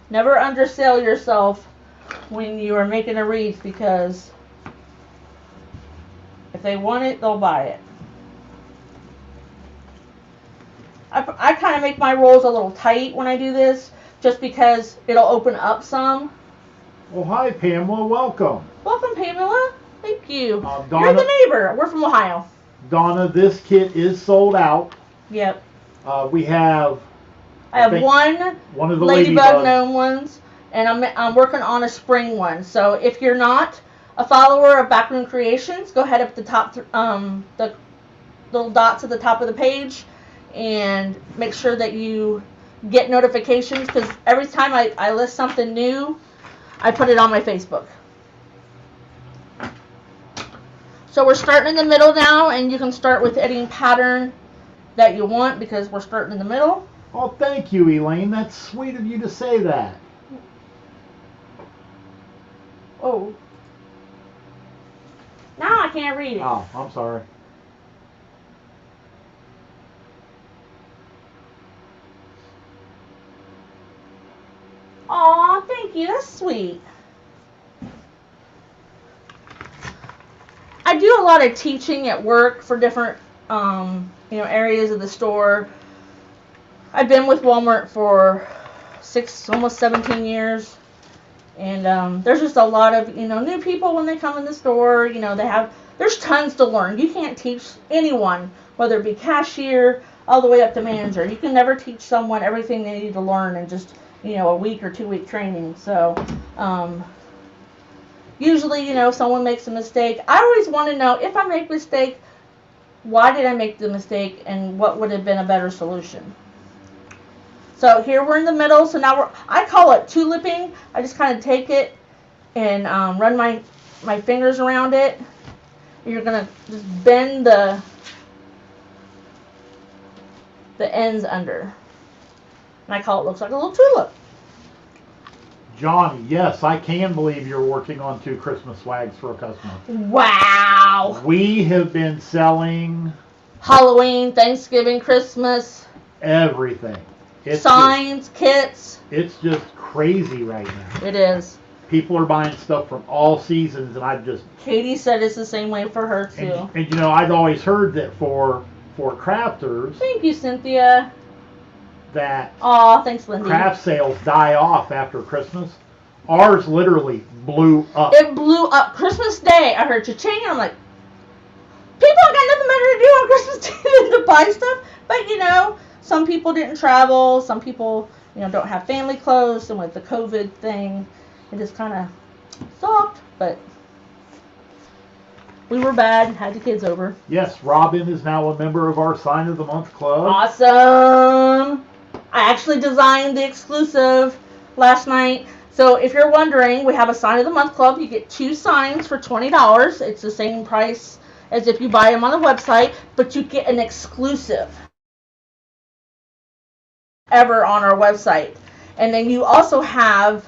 Never undersell yourself when you are making a wreath, because if they want it, they'll buy it. I kind of make my rolls a little tight when I do this, just because it'll open up some.
Well, hi, Pamela. Welcome.
Welcome, Pamela. Thank you.
Donna,
you're the neighbor. We're from Ohio.
Donna, this kit is sold out.
Yep.
We have...
I have one
of the
ladybug gnome ones, and I'm working on a spring one. So if you're not a follower of Backroom Creations, go ahead up the top, the little dots at the top of the page, and make sure that you get notifications, because every time I list something new, I put it on my Facebook. So we're starting in the middle now, and you can start with any pattern that you want, because we're starting in the middle.
Oh, thank you, Elaine. That's sweet of you to say that.
Oh. Now I can't read it.
Oh, I'm sorry.
Aw, thank you. That's sweet. I do a lot of teaching at work for different, areas of the store. I've been with Walmart for almost 17 years. And there's just a lot of, new people when they come in the store. There's tons to learn. You can't teach anyone, whether it be cashier, all the way up to manager. You can never teach someone everything they need to learn in just, a week or 2 week training. So, usually, if someone makes a mistake, I always want to know, if I make a mistake, why did I make the mistake, and what would have been a better solution? So here we're in the middle. So now I call it tuliping. I just kind of take it and run my fingers around it. You're going to just bend the ends under. And I call it, looks like a little tulip.
Johnny, yes, I can believe you're working on 2 Christmas swags for a customer.
Wow.
We have been selling...
Halloween, Thanksgiving, Christmas.
Everything.
Signs, kits.
It's just crazy right now.
It is.
People are buying stuff from all seasons, and I just...
Katie said it's the same way for her, too.
And I'd always heard that for crafters...
Thank you, Cynthia.
That...
Aw, thanks, Lindy.
Craft sales die off after Christmas. Ours literally blew up.
It blew up. Christmas Day, I heard cha-ching, and I'm like, people got nothing better to do on Christmas Day than to buy stuff. But, some people didn't travel. Some people, don't have family close, and with the COVID thing, it just kind of sucked, but we were bad, had the kids over.
Yes, Robin is now a member of our Sign of the Month Club.
Awesome! I actually designed the exclusive last night. So if you're wondering, we have a Sign of the Month Club. You get 2 signs for $20. It's the same price as if you buy them on the website, but you get an exclusive ever on our website. And then you also have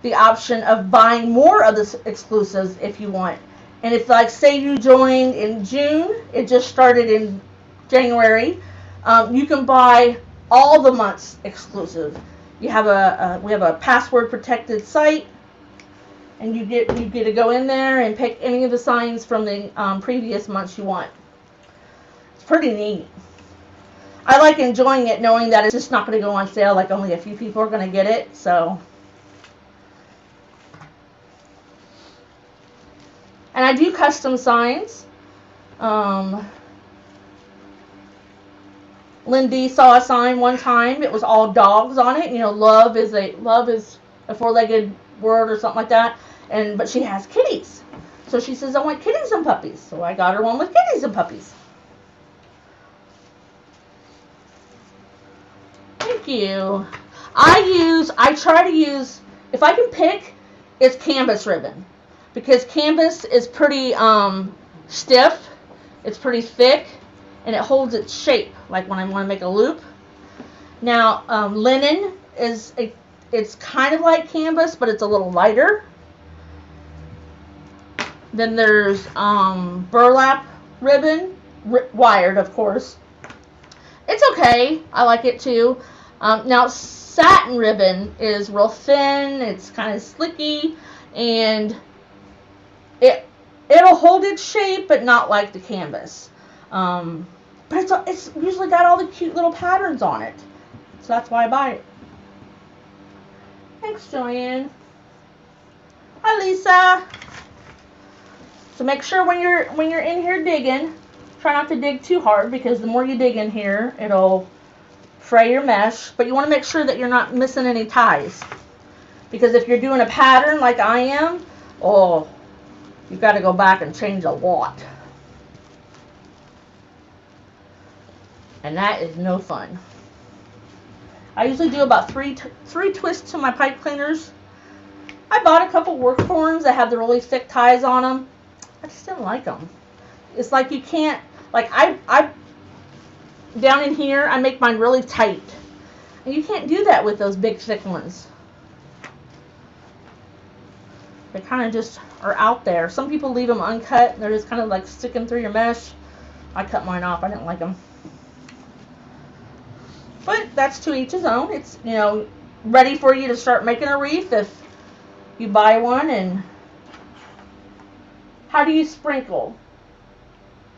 the option of buying more of the exclusives if you want. And if, like, say you joined in June, it just started in January, you can buy all the months exclusive. You have we have a password protected site, and you get to go in there and pick any of the signs from the previous months you want. It's pretty neat. I like enjoying it, knowing that it's just not going to go on sale. Like, only a few people are going to get it. So, and I do custom signs. Lindy saw a sign one time. It was all dogs on it. Love is a 4-legged word or something like that. But she has kitties. So she says, I want kitties and puppies. So I got her one with kitties and puppies. Thank you. I try to use, if I can pick, it's canvas ribbon. Because canvas is pretty stiff. It's pretty thick. And it holds its shape, like when I want to make a loop. Now, linen it's kind of like canvas, but it's a little lighter. Then there's burlap ribbon, wired, of course. It's okay. I like it too. Now, satin ribbon is real thin. It's kind of slicky, and it'll hold its shape, but not like the canvas. But it's usually got all the cute little patterns on it. So that's why I buy it. Thanks, Joanne. Hi, Lisa. So make sure when you're in here digging, try not to dig too hard, because the more you dig in here, it'll fray your mesh. But you want to make sure that you're not missing any ties. Because if you're doing a pattern like I am, you've got to go back and change a lot. And that is no fun. I usually do about three twists to my pipe cleaners. I bought a couple work forms that have the really thick ties on them. I just didn't like them. It's like you can't, like I down in here, I make mine really tight. And you can't do that with those big thick ones. They kind of just are out there. Some people leave them uncut. They're just kind of like sticking through your mesh. I cut mine off. I didn't like them. But that's to each his own. It's, ready for you to start making a wreath if you buy one. And how do you sprinkle?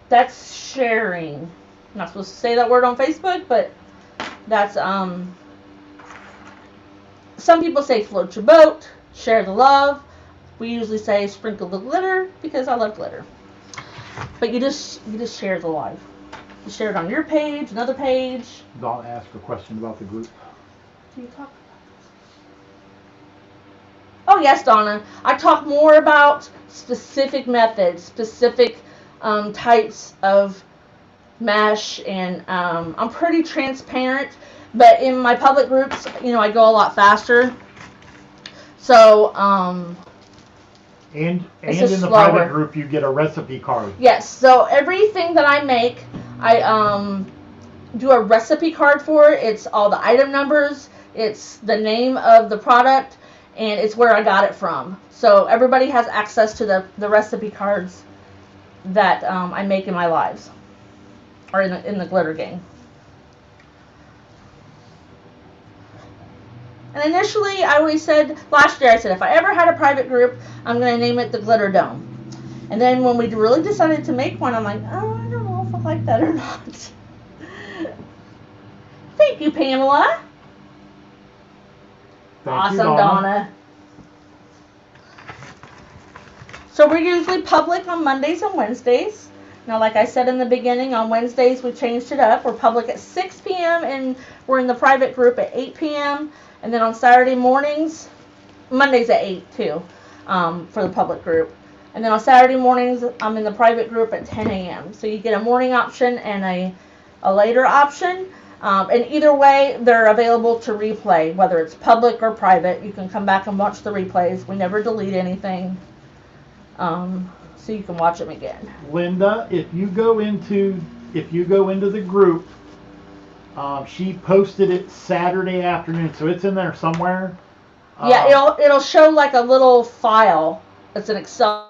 That's sharing. I'm not supposed to say that word on Facebook, but that's, some people say float your boat, share the love. We usually say sprinkle the glitter, because I love glitter. But you just share the love. You share it on your page, another page.
Donna asked a question about the group.
Do you talk about this? Oh, yes, Donna. I talk more about specific methods, specific types of mesh, and I'm pretty transparent. But in my public groups, I go a lot faster. So,
and in the private group, you get a recipe card.
Yes. So everything that I make, I do a recipe card for it. It's all the item numbers. It's the name of the product, and it's where I got it from. So everybody has access to the recipe cards that I make in my lives, or in the glitter gang. And initially, I always said, last year I said, if I ever had a private group, I'm going to name it the Glitter Dome. And then when we really decided to make one, I'm like, oh, I don't know if I like that or not. Thank you, Pamela.
Thank you,
Donna. So we're usually public on Mondays and Wednesdays. Now, like I said in the beginning, on Wednesdays we changed it up. We're public at 6 p.m. and we're in the private group at 8 p.m. And then on Saturday mornings, Mondays at 8 too, for the public group. And then on Saturday mornings, I'm in the private group at 10 a.m. So you get a morning option and a later option. And either way, they're available to replay, whether it's public or private. You can come back and watch the replays. We never delete anything. So you can watch them again.
Linda, if you go into the group, she posted it Saturday afternoon, so it's in there somewhere.
Yeah, it'll show like a little file. It's an Excel.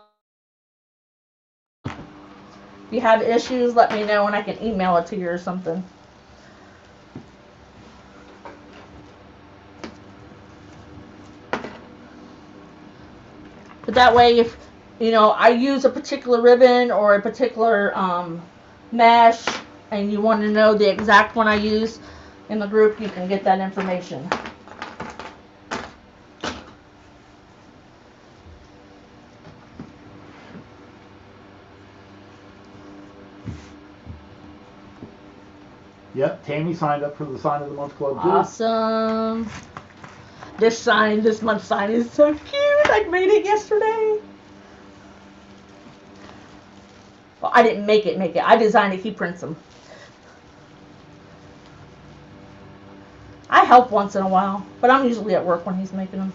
If you have issues, let me know and I can email it to you or something. But that way, if I use a particular ribbon or a particular mesh, and you want to know the exact one I use in the group, you can get that information.
Yep, Tammy signed up for the Sign of the Month Club too.
Awesome. This month's sign is so cute. I made it yesterday. Well, I didn't make it. I designed it. He prints them. I help once in a while, but I'm usually at work when he's making them.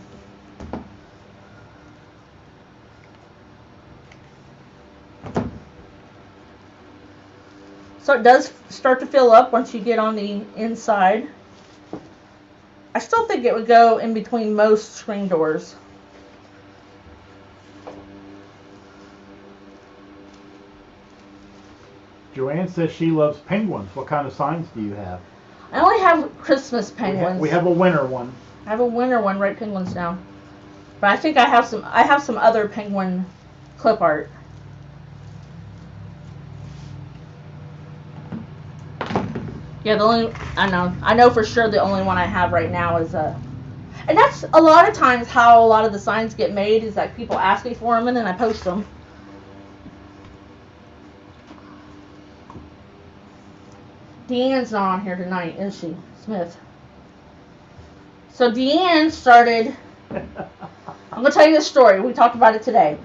So it does start to fill up once you get on the inside. I still think it would go in between most screen doors.
Joanne says she loves penguins. What kind of signs do you have?
I only have Christmas penguins.
We have a winter one.
I have a winter one. Write penguins down. But I think I have some other penguin clip art. Yeah, I know for sure the only one I have right now is and that's a lot of times how a lot of the signs get made, is like people ask me for them and then I post them. Deanne's not on here tonight, is she? Smith. So Deanne started, I'm going to tell you the story. We talked about it today.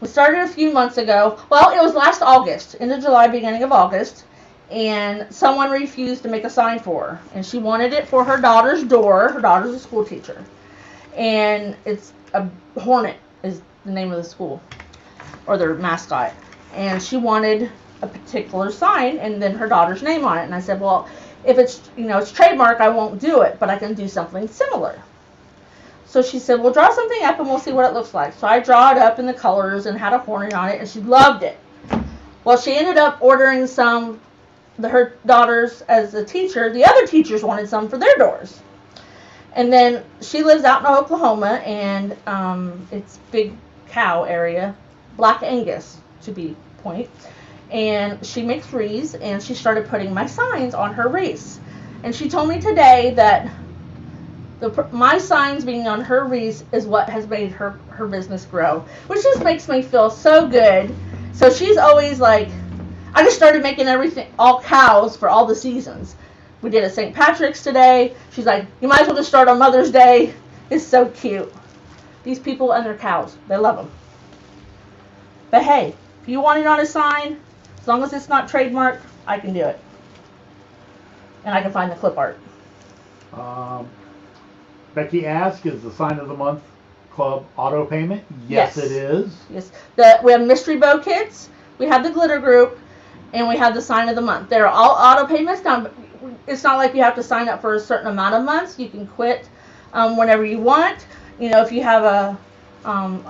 We started a few months ago. Well, it was last August, end of July, beginning of August. And someone refused to make a sign for her. And she wanted it for her daughter's door. Her daughter's a school teacher. And it's a hornet is the name of the school, or their mascot. And she wanted a particular sign and then her daughter's name on it. And I said, well, if it's, it's trademark, I won't do it, but I can do something similar. So she said, well, draw something up and we'll see what it looks like. So I draw it up in the colors and had a hornet on it, and she loved it. Well, she ended up ordering some. Her daughters, as a teacher, the other teachers wanted some for their doors. And then she lives out in Oklahoma, and it's big cow area, Black Angus to be point. And she makes wreaths, and she started putting my signs on her wreaths. And she told me today that my signs being on her wreaths is what has made her business grow, which just makes me feel so good. So she's always like, I just started making everything, all cows for all the seasons. We did a St. Patrick's today. She's like, you might as well just start on Mother's Day. It's so cute. These people and their cows, they love them. But hey, if you want it on a sign, as long as it's not trademarked, I can do it. And I can find the clip art.
Becky asked, is the Sign of the Month Club auto payment? Yes, it is.
Yes. We have mystery bow kits. We have the glitter group. And we have the Sign of the Month. They're all auto payments. Now, it's not like you have to sign up for a certain amount of months. You can quit whenever you want. If you have an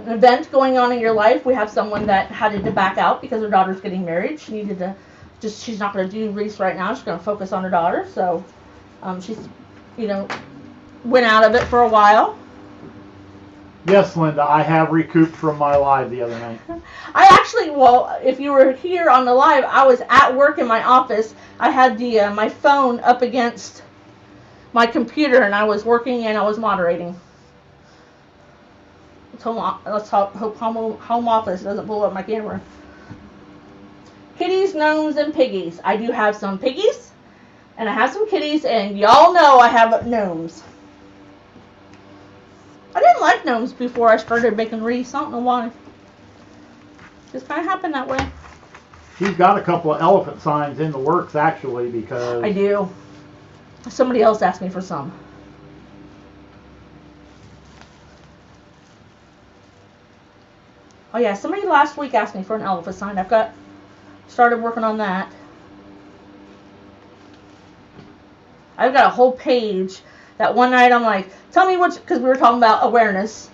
event going on in your life, we have someone that had to back out because her daughter's getting married. She needed to she's not going to do wreaths right now. She's going to focus on her daughter. So she's, went out of it for a while.
Yes, Linda, I have recouped from my live the other night.
I actually, if you were here on the live, I was at work in my office. I had my phone up against my computer, and I was working and I was moderating. Let's hope home office doesn't blow up my camera. kitties, gnomes, and piggies. I do have some piggies, and I have some kitties, and y'all know I have gnomes. I didn't like gnomes before I started making wreaths. I don't know why. Just kind of happened that way.
She's got a couple of elephant signs in the works, actually, because...
I do. Somebody else asked me for some. Oh yeah, somebody last week asked me for an elephant sign. Started working on that. I've got a whole page that one night I'm like, tell me which, because we were talking about awareness,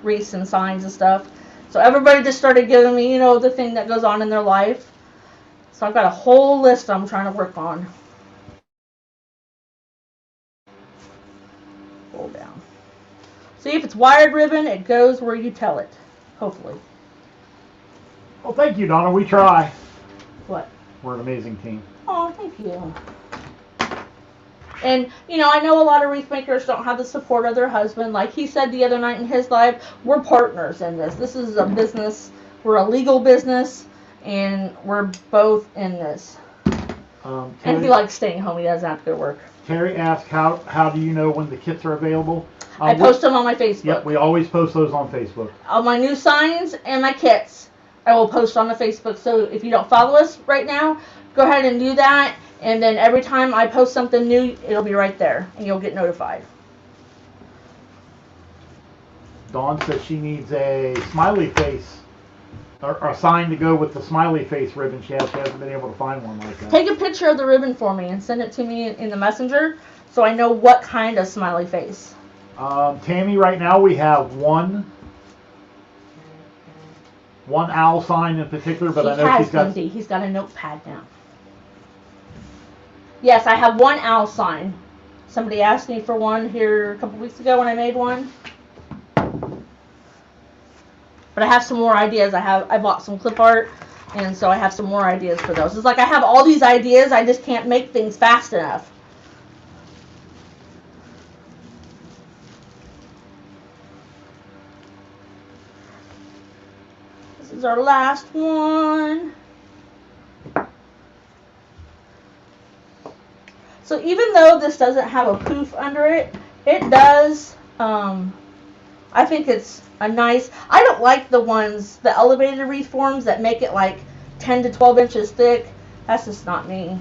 wreaths and signs and stuff. So everybody just started giving me, the thing that goes on in their life. So I've got a whole list I'm trying to work on. Pull down. See, if it's wired ribbon, it goes where you tell it. Hopefully.
Well, thank you, Donna. We try.
What?
We're an amazing team.
Oh, thank you. And, I know a lot of wreath makers don't have the support of their husband. Like he said the other night in his live, we're partners in this. This is a business. We're a legal business, and we're both in this.
Terry,
and if he likes staying home, he doesn't have to go to work.
Terry asked, how do you know when the kits are available?
I post them on my Facebook.
Yep, we always post those on Facebook.
All my new signs and my kits, I will post on the Facebook. So if you don't follow us right now, go ahead and do that. And then every time I post something new, it'll be right there, and you'll get notified.
Dawn says she needs a smiley face, or a sign to go with the smiley face ribbon. She hasn't been able to find one like that.
Take a picture of the ribbon for me and send it to me in the messenger, so I know what kind of smiley face.
Tammy, right now we have one owl sign in particular, but I know
he's got a notepad now. Yes, I have one owl sign. Somebody asked me for one here a couple weeks ago when I made one. But I have some more ideas. I bought some clip art, and so I have some more ideas for those. It's like I have all these ideas, I just can't make things fast enough. This is our last one. So even though this doesn't have a poof under it, it does, I think it's a nice, I don't like the elevated wreath forms that make it like 10 to 12 inches thick. That's just not me.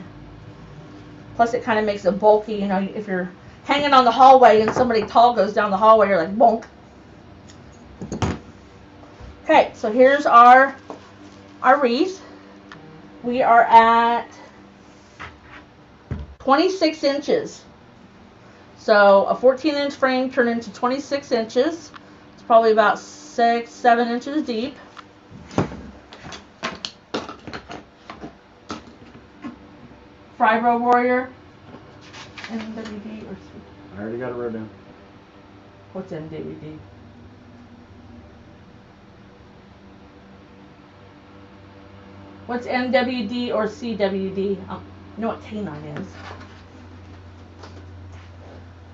Plus it kind of makes it bulky, if you're hanging on the hallway and somebody tall goes down the hallway, you're like, bonk. Okay, so here's our wreath. We are at 26 inches. So a 14-inch frame turned into 26 inches. It's probably about 6-7 inches deep. Fibro Warrior. MWD or
I already got it wrote down.
What's MWD? What's MWD or CWD? You know what canine is.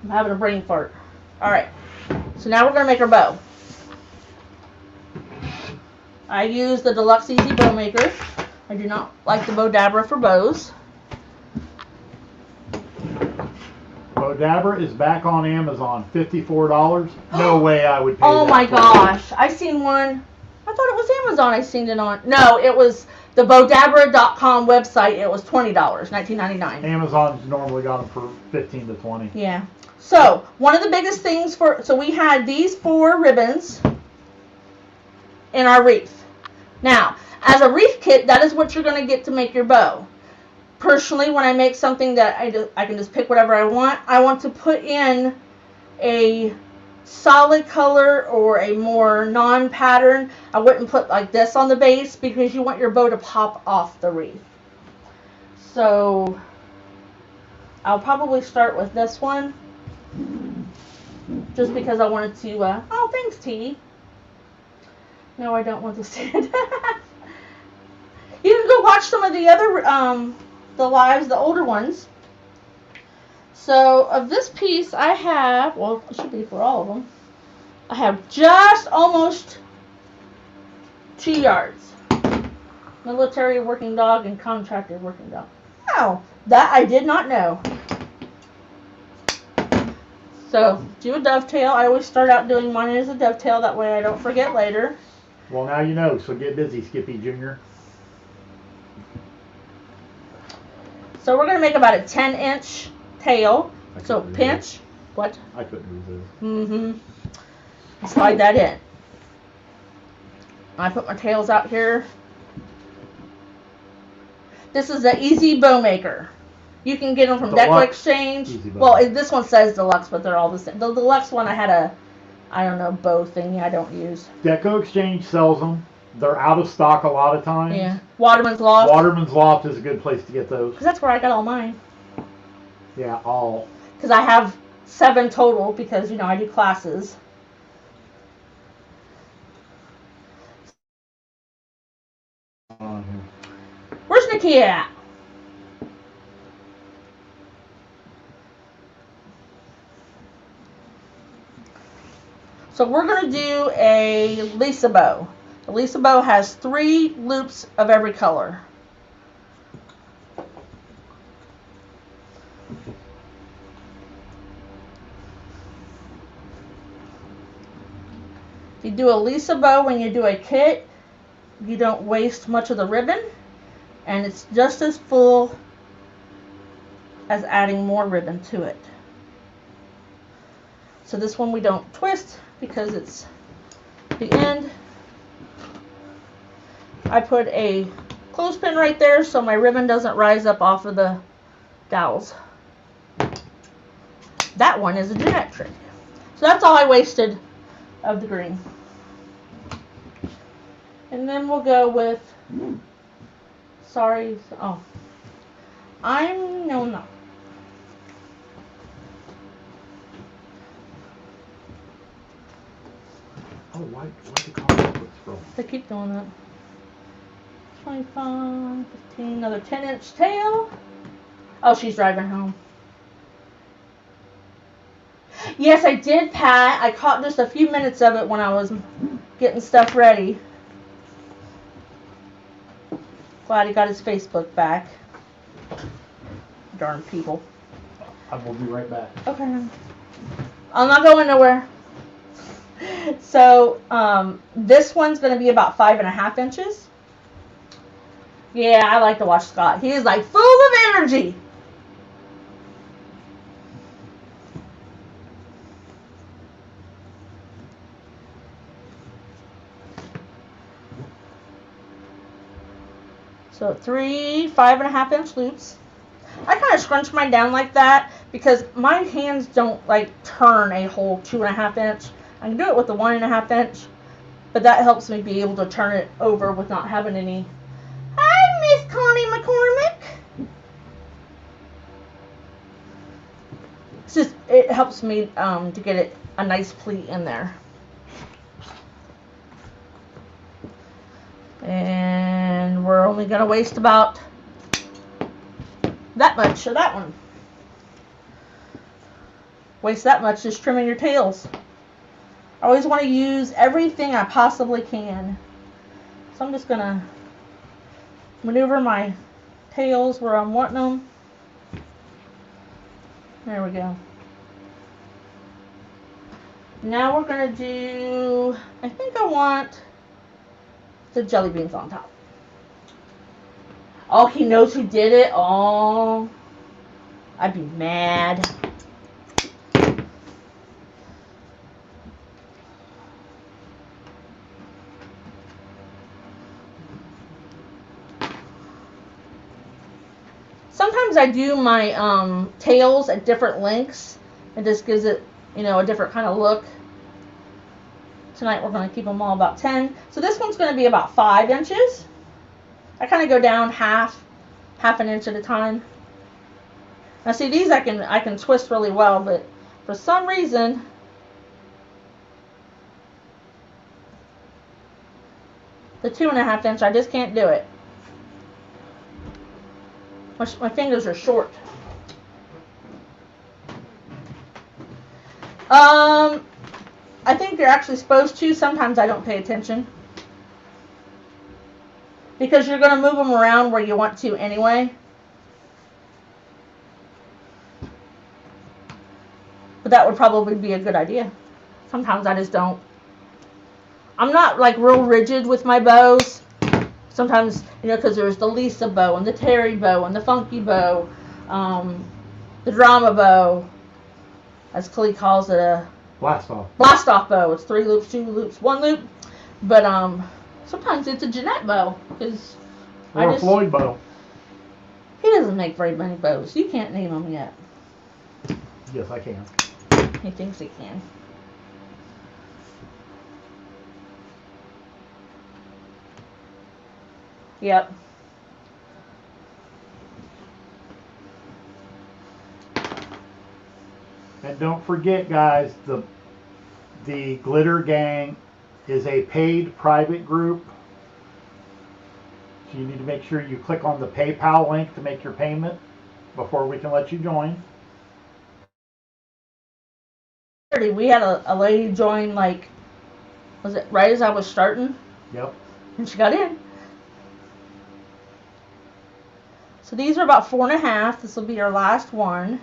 I'm having a brain fart. Alright, so now we're going to make our bow. I use the Deluxe Easy Bow Maker. I do not like the Bow Dabra for bows.
Bow Dabra is back on Amazon, $54. No way I would pay
Oh
that
my
for
gosh, I seen one. I thought it was Amazon I seen it on. No, it was the bowdabra.com website. It was $20, $19.99.
Amazon's normally got them for 15 to 20.
Yeah. So, one of the biggest things so we had these 4 ribbons in our wreath. Now, as a wreath kit, that is what you're going to get to make your bow. Personally, when I make something that I can just pick whatever I want to put in a solid color or a more non-pattern. I wouldn't put like this on the base because you want your bow to pop off the wreath. So I'll probably start with this one just because I wanted to, oh thanks T. No, I don't want to stand. You can go watch some of the other, the lives, the older ones. So, of this piece, I have, well, it should be for all of them, I have just almost 2 yards. Military working dog and contracted working dog. Oh, that I did not know. So, do a dovetail. I always start out doing mine as a dovetail. That way I don't forget later.
Well, now you know, so get busy, Skippy Jr.
So we're going to make about a 10-inch tail. So pinch. What?
I couldn't resist.
Mm-hmm. Slide that in. I put my tails out here. This is the Easy Bow Maker. You can get them from Deco Exchange. Well, this one says Deluxe, but they're all the same. The Deluxe one, I had a, I don't know, bow thingy I don't use.
Deco Exchange sells them. They're out of stock a lot of times.
Yeah. Waterman's Loft.
Waterman's Loft is a good place to get those.
Because that's where I got all mine.
Yeah, all.
Because I have 7 total because, you know, I do classes. Where's Nakia at? So we're going to do a Lisa bow. The Lisa bow has 3 loops of every color. If you do a Lisa bow when you do a kit, you don't waste much of the ribbon, and it's just as full as adding more ribbon to it. So this one we don't twist because it's the end. I put a clothespin right there so my ribbon doesn't rise up off of the dowels. That one is a Jeanette trick. So that's all I wasted of the green. And then we'll go with, sorry, oh, no.
Oh, why the comic books from?
They keep doing that. 25, 15, another 10-inch tail. Oh, she's driving home. Yes, I did, Pat. I caught just a few minutes of it when I was getting stuff ready. Glad he got his Facebook back. Darn people.
I will be right back.
Okay. I'm not going nowhere. So, this one's going to be about 5.5 inches. Yeah, I like to watch Scott. He is like full of energy. So 3 5.5-inch loops. I kind of scrunch mine down like that because my hands don't like turn a whole 2.5 inch. I can do it with the 1.5 inch, but that helps me be able to turn it over with not having any. Hi, Miss Connie McCormick. It's just, it helps me to get it a nice pleat in there. And we're only going to waste about that much of that one. Waste that much just trimming your tails. I always want to use everything I possibly can. So I'm just going to maneuver my tails where I'm wanting them. There we go. Now we're going to do, I think I want the jelly beans on top. Oh, he knows who did it? Oh, I'd be mad. Sometimes I do my tails at different lengths. It just gives it, you know, a different kind of look. Tonight we're going to keep them all about 10. So this one's going to be about 5 inches. I kind of go down half an inch at a time. Now see, these I can twist really well, but for some reason the 2.5 inch, I just can't do it. My fingers are short. I think you're actually supposed to. Sometimes I don't pay attention. because you're going to move them around where you want to anyway. But that would probably be a good idea. Sometimes I just don't. I'm not like real rigid with my bows. Sometimes, you know, because there's the Lisa bow and the Terry bow and the funky bow, the drama bow, as Klee calls it, a
blast off
bow. It's 3 loops, 2 loops, 1 loop. But sometimes it's a Jeanette bow, because
or a Floyd bow.
He doesn't make very many bows. You can't name them yet.
Yes, I can.
He thinks he can. Yep.
And don't forget, guys, the Glitter Gang is a paid private group. So you need to make sure you click on the PayPal link to make your payment before we can let you join.
We had a lady join, like, was it right as I was starting?
Yep.
And she got in. So these are about 4.5. This will be our last one.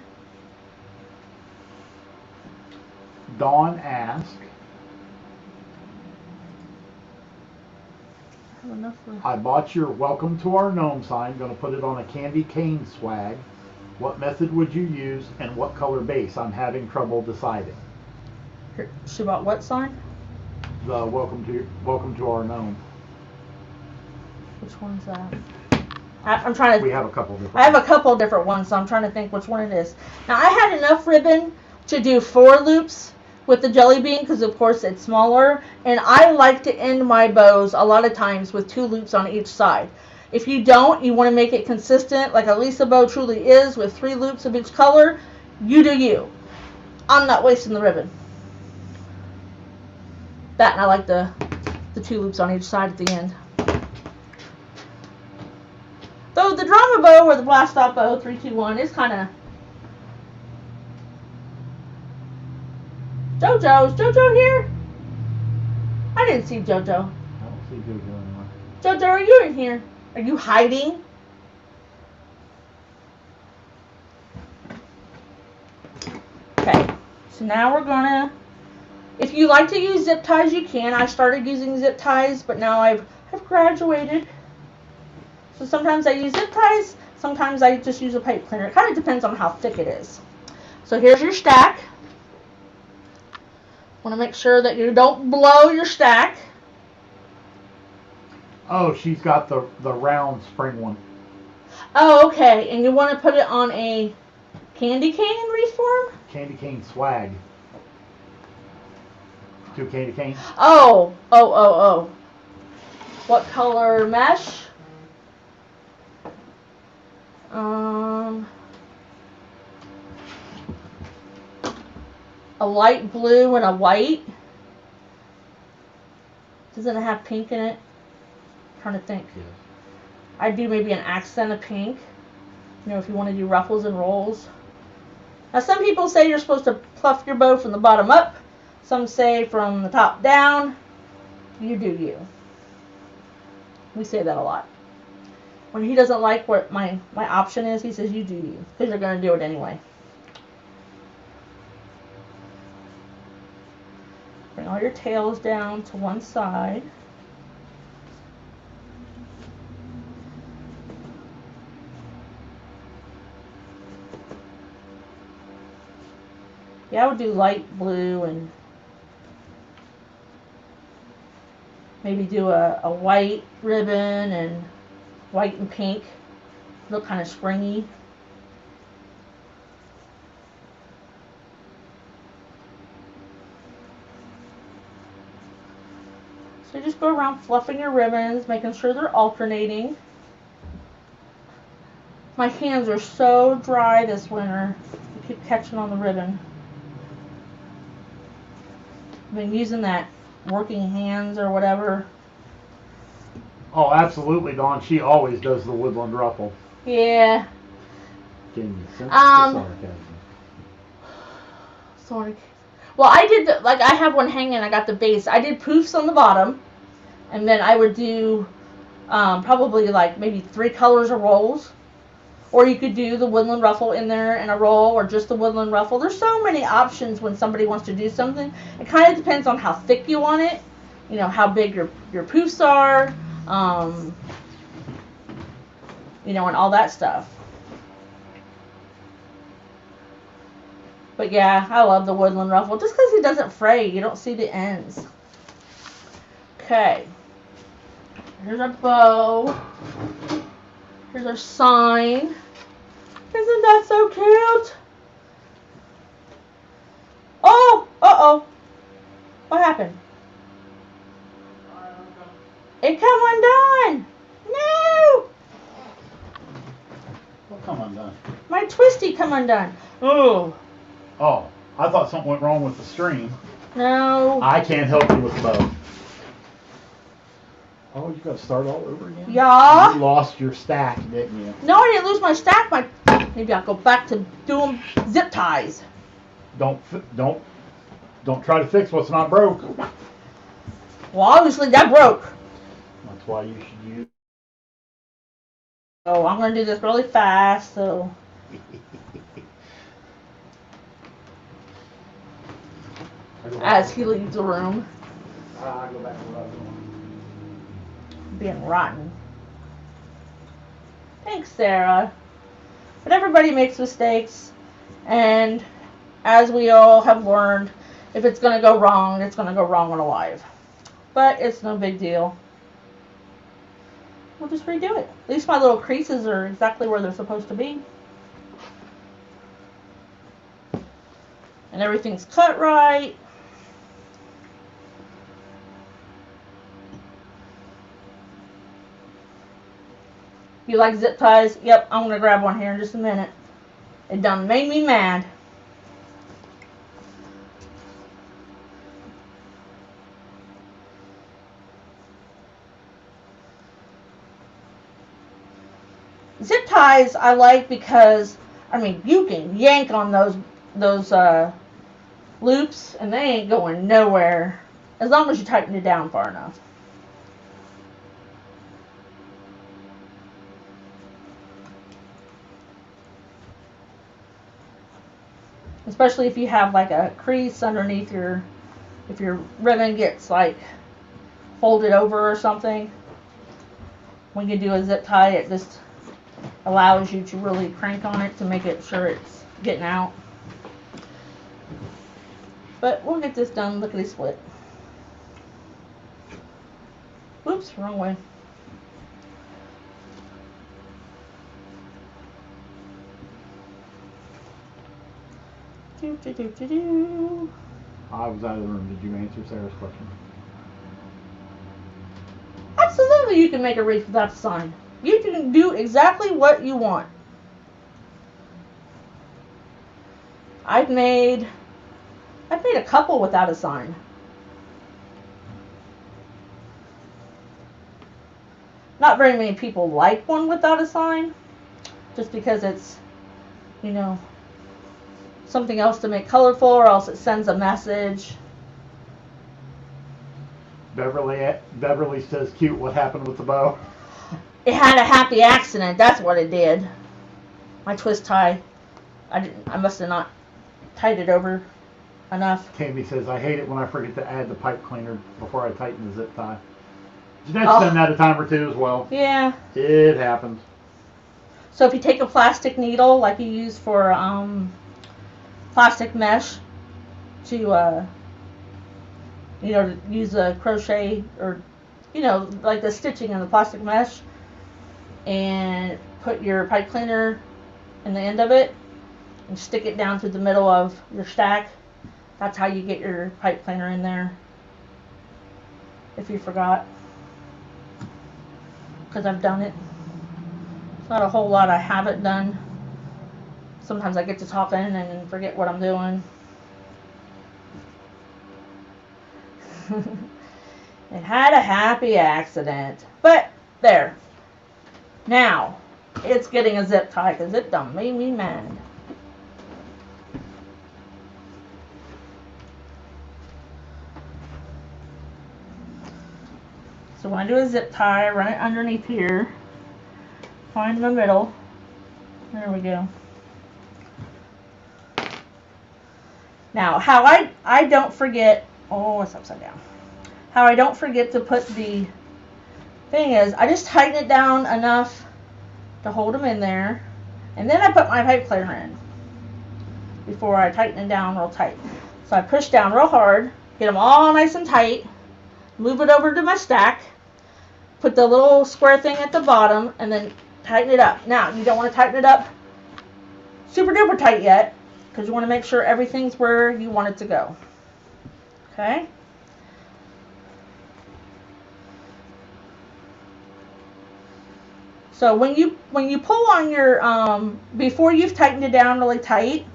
Dawn asked, I bought your welcome to our gnome sign, going to put it on a candy cane swag. What method would you use and what color base? I'm having trouble deciding.
She bought what sign?
The welcome to our gnome.
Which one's that? I'm trying to.
We have a couple different.
I have a couple different ones, so I'm trying to think which one it is. Now I had enough ribbon to do 4 loops with the jelly bean, because of course it's smaller, and I like to end my bows a lot of times with 2 loops on each side. If you don't, you want to make it consistent like a Lisa bow truly is, with 3 loops of each color. You do you. I'm not wasting the ribbon. That, and I like the 2 loops on each side at the end. Though the drama bow or the blast off bow 3-2-1 is kind of. JoJo, is JoJo here? I didn't see JoJo.
I don't see JoJo anymore.
JoJo, are you in here? Are you hiding? Okay, so now we're gonna. If you like to use zip ties, you can. I started using zip ties, but now I've graduated. So sometimes I use zip ties, sometimes I just use a pipe cleaner. It kind of depends on how thick it is. So here's your stack. Want to make sure that you don't blow your stack.
Oh, she's got the round spring one.
Oh, okay. And you want to put it on a candy cane wreath form?
Candy cane swag. 2 candy canes.
Oh. What color mesh? A light blue and a white. Doesn't it have pink in it? I'm trying to think.
Yes.
I'd do maybe an accent of pink. You know, if you want to do ruffles and rolls. Now, some people say you're supposed to fluff your bow from the bottom up. Some say from the top down. You do you. We say that a lot. When he doesn't like what my option is, he says you do you. Because you're going to do it anyway. Bring all your tails down to one side. Yeah, I would do light blue and maybe do a white ribbon and white and pink. Look kind of springy. So just go around fluffing your ribbons, making sure they're alternating. My hands are so dry this winter. I keep catching on the ribbon. I've been using that working hands or whatever.
Oh, absolutely, Dawn. She always does the Woodland Ruffle.
Yeah.
Can you sense the sarcasm?
Sorry. Well, I did I have one hanging. I got the base. I did poofs on the bottom, and then I would do probably like maybe 3 colors of rolls. Or you could do the Woodland Ruffle in there in a roll, or just the Woodland Ruffle. There's so many options when somebody wants to do something. It kind of depends on how thick you want it, you know, how big your poofs are, you know, and all that stuff. But yeah, I love the Woodland Ruffle. Just because it doesn't fray, you don't see the ends. Okay. Here's our bow. Here's our sign. Isn't that so cute? Oh! Uh-oh. What happened? It come undone! No!
What come undone?
My twisty come undone. Oh.
Oh, I thought something went wrong with the stream.
No.
I can't help you with the bow. Oh, you got to start all over again?
Yeah.
You lost your stack, didn't you?
No, I didn't lose my stack. Maybe I'll go back to doing zip ties.
Don't try to fix what's not broke.
Well, obviously that broke.
That's why you should use.
Oh, I'm gonna do this really fast, so. As he leaves the room.
I go back to what I was doing.
Being rotten. Thanks, Sarah. But everybody makes mistakes, and as we all have learned, if it's going to go wrong, it's going to go wrong on a live. But it's no big deal. We'll just redo it. At least my little creases are exactly where they're supposed to be. And everything's cut right. You like zip ties? Yep, I'm going to grab one here in just a minute. It done made me mad. Zip ties I like because, I mean, you can yank on those loops and they ain't going nowhere as long as you tighten it down far enough. Especially if you have like a crease underneath if your ribbon gets like folded over or something. When you do a zip tie, it just allows you to really crank on it to make it sure it's getting out. But we'll get this done lickety split. Oops, wrong way.
I was out of the room. Did you answer Sarah's question?
Absolutely, you can make a wreath without a sign. You can do exactly what you want. I've made a couple without a sign. Not very many people like one without a sign, just because it's, you know, something else to make colorful, or else it sends a message.
Beverly says, cute, what happened with the bow?
It had a happy accident, that's what it did. My twist tie, I must have not tied it over enough.
Tammy says, I hate it when I forget to add the pipe cleaner before I tighten the zip tie. Jeanette's done that a time or two as well.
Yeah.
It happens.
So if you take a plastic needle, like you use for plastic mesh, to you know, use a crochet, or you know, like the stitching in the plastic mesh, and put your pipe cleaner in the end of it and stick it down through the middle of your stack. That's how you get your pipe cleaner in there, if you forgot, because I've done it. It's not a whole lot I haven't done. Sometimes I get to talking and forget what I'm doing. It had a happy accident. But, there. Now, it's getting a zip tie because it done made me mad. So when I do a zip tie, I run it underneath here. Find the middle. There we go. Now, how I don't forget, oh, it's upside down. How I don't forget to put the thing is, I just tighten it down enough to hold them in there, and then I put my pipe cleaner in before I tighten it down real tight. So I push down real hard, get them all nice and tight, move it over to my stack, put the little square thing at the bottom, and then tighten it up. Now, you don't want to tighten it up super duper tight yet, because you want to make sure everything's where you want it to go. Okay? So when you pull on your, before you've tightened it down really tight,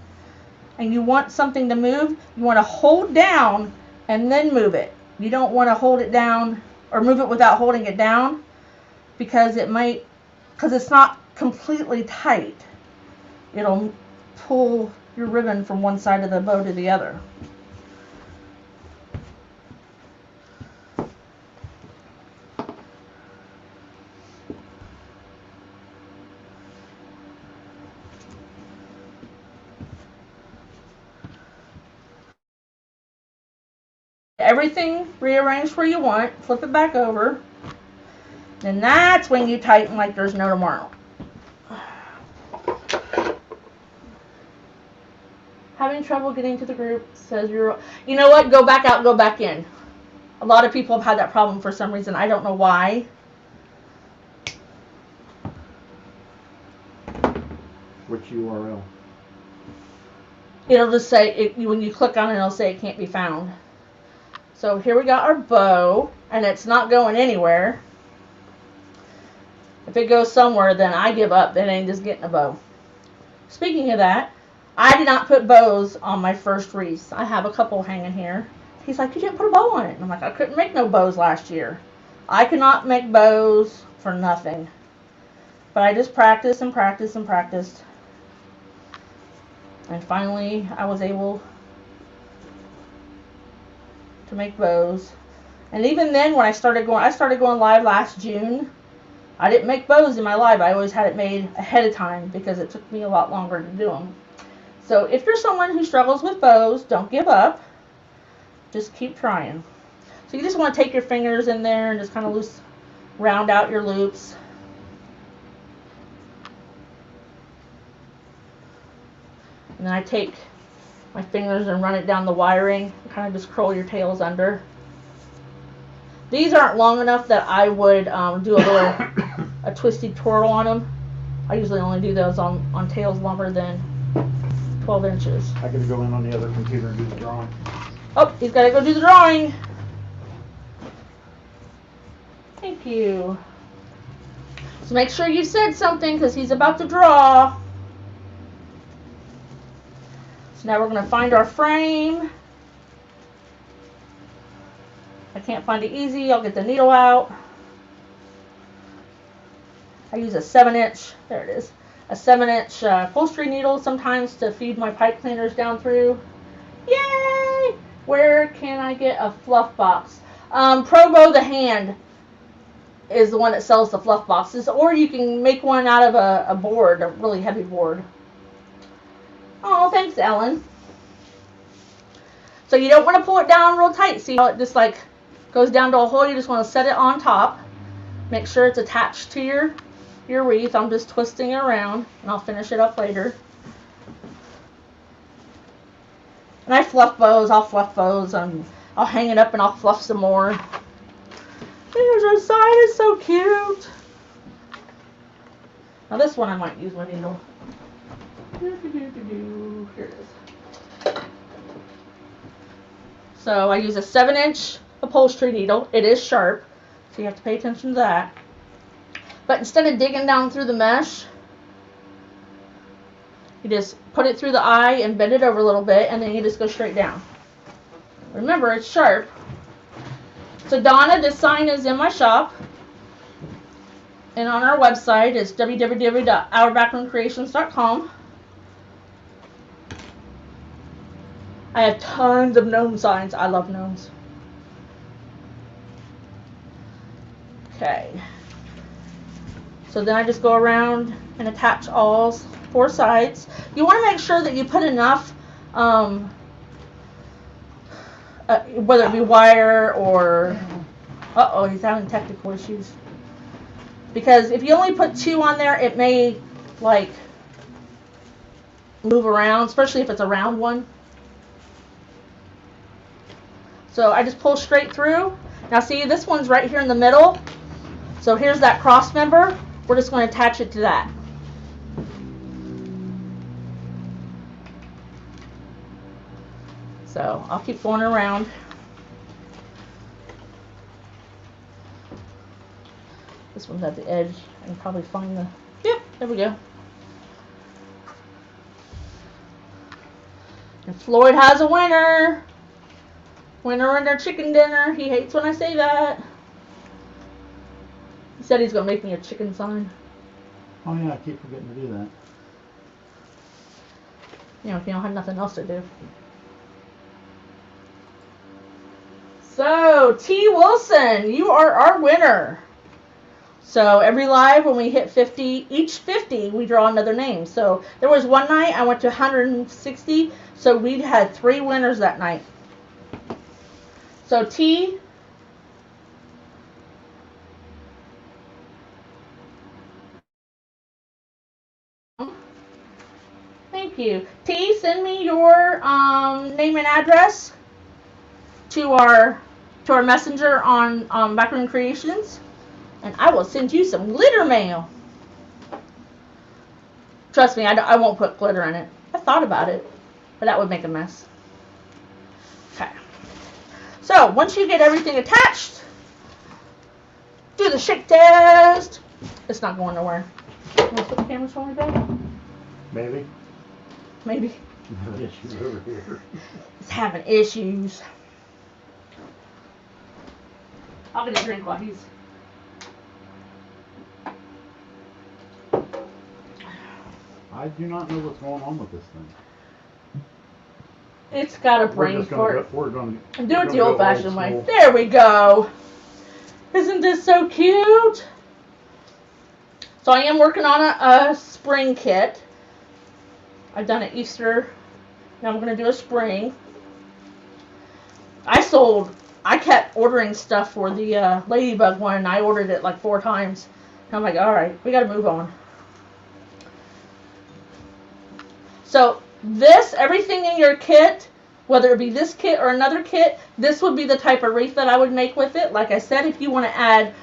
and you want something to move, you want to hold down and then move it. You don't want to hold it down or move it without holding it down, because it's not completely tight. It'll pull your ribbon from one side of the bow to the other. Everything rearranged where you want, flip it back over, and that's when you tighten like there's no tomorrow. Having trouble getting to the group, says you're, you know what, go back out, go back in. A lot of people have had that problem for some reason. I don't know why.
Which URL?
It'll just say, when you click on it, it'll say it can't be found. So here we got our bow, and it's not going anywhere. If it goes somewhere, then I give up. It ain't just getting a bow. Speaking of that, I did not put bows on my first wreath. I have a couple hanging here. He's like, you didn't put a bow on it. And I'm like, I couldn't make no bows last year. I could not make bows for nothing. But I just practiced and practiced and practiced. And finally, I was able to make bows. And even then, when I started going live last June, I didn't make bows in my live. I always had it made ahead of time because it took me a lot longer to do them. So if you're someone who struggles with bows, don't give up. Just keep trying. So you just want to take your fingers in there and just kind of round out your loops. And then I take my fingers and run it down the wiring. Kind of just curl your tails under. These aren't long enough that I would do a twisty twirl on them. I usually only do those on tails longer than 12 inches.
I gotta go in on the other computer and do the drawing.
Oh, he's got to go do the drawing. Thank you. So make sure you said something because he's about to draw. So now we're going to find our frame. I can't find it easy. I'll get the needle out. I use a 7-inch, there it is, a 7-inch upholstery needle sometimes to feed my pipe cleaners down through. Yay! Where can I get a fluff box? Probo the Hand is the one that sells the fluff boxes, or you can make one out of a board, a really heavy board. Oh, thanks, Ellen. So you don't want to pull it down real tight. See how it just like goes down to a hole? You just want to set it on top. Make sure it's attached to your wreath. I'm just twisting it around, and I'll finish it up later. And I fluff bows. I'll fluff bows, and I'll hang it up, and I'll fluff some more. There's our side. It's so cute. Now this one I might use my needle. Here it is. So I use a 7-inch upholstery needle. It is sharp, so you have to pay attention to that. But instead of digging down through the mesh, you just put it through the eye and bend it over a little bit, and then you just go straight down. Remember, it's sharp. So Donna, this sign is in my shop. And on our website, it's www.ourbackroomcreations.com. I have tons of gnome signs. I love gnomes. Okay. So then I just go around and attach all 4 sides. You want to make sure that you put enough, whether it be wire or, uh-oh, he's having technical issues. Because if you only put 2 on there, it may, like, move around, especially if it's a round one. So I just pull straight through. Now see, this one's right here in the middle. So here's that cross member. We're just going to attach it to that. So I'll keep going around. This one's at the edge. I can probably find the, yep, there we go. And Floyd has a winner. Winner in their chicken dinner. He hates when I say that. He said he's going to make me a chicken sign.
Oh yeah, I keep forgetting to do that.
You know, if you don't have nothing else to do. So, T. Wilson, you are our winner. So, every live, when we hit 50, each 50, we draw another name. So, there was one night I went to 160, so we had 3 winners that night. So, T. Thank you. T, send me your name and address to our messenger on Backroom Creations, and I will send you some glitter mail. Trust me, I won't put glitter in it. I thought about it, but that would make a mess. Okay. So once you get everything attached, do the shake test. It's not going nowhere. You want to put the cameras on me, babe?
Maybe.
Maybe.
Issues over here.
It's having issues. I'll get a drink while he's...
I do not know what's going on with this thing.
It's got a brain fart.
We're going to
Do it the old-fashioned way. There we go. Isn't this so cute? So I am working on a spring kit. I've done an Easter. Now I'm going to do a spring. I kept ordering stuff for the Ladybug one, and I ordered it like 4 times. And I'm like, alright, we got to move on. So everything in your kit, whether it be this kit or another kit, this would be the type of wreath that I would make with it. Like I said, if you want to add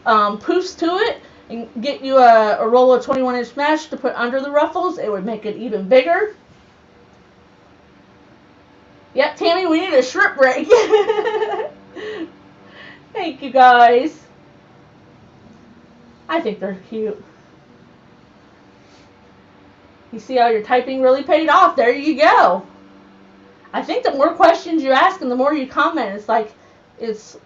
poofs to it and get you a roll of 21-inch mesh to put under the ruffles, it would make it even bigger. Yep, Tammy, we need a shrimp break. Thank you, guys. I think they're cute. You see how your typing really paid off. There you go. I think the more questions you ask and the more you comment, it's like, it's...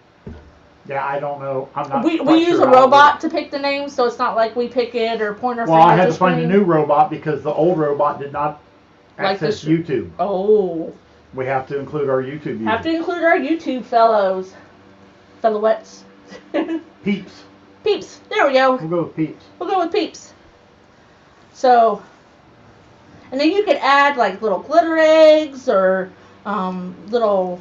Yeah, I don't know. I'm not.
We use a robot to pick the names, so it's not like we pick it or point our fingers.
Well, I had to find a new robot because the old robot did not access YouTube.
Oh.
We have to include our YouTube users.
Have to include our YouTube fellows. Fellowettes.
Peeps.
Peeps. There we go.
We'll go with Peeps.
We'll go with Peeps. So, and then you could add like little glitter eggs or little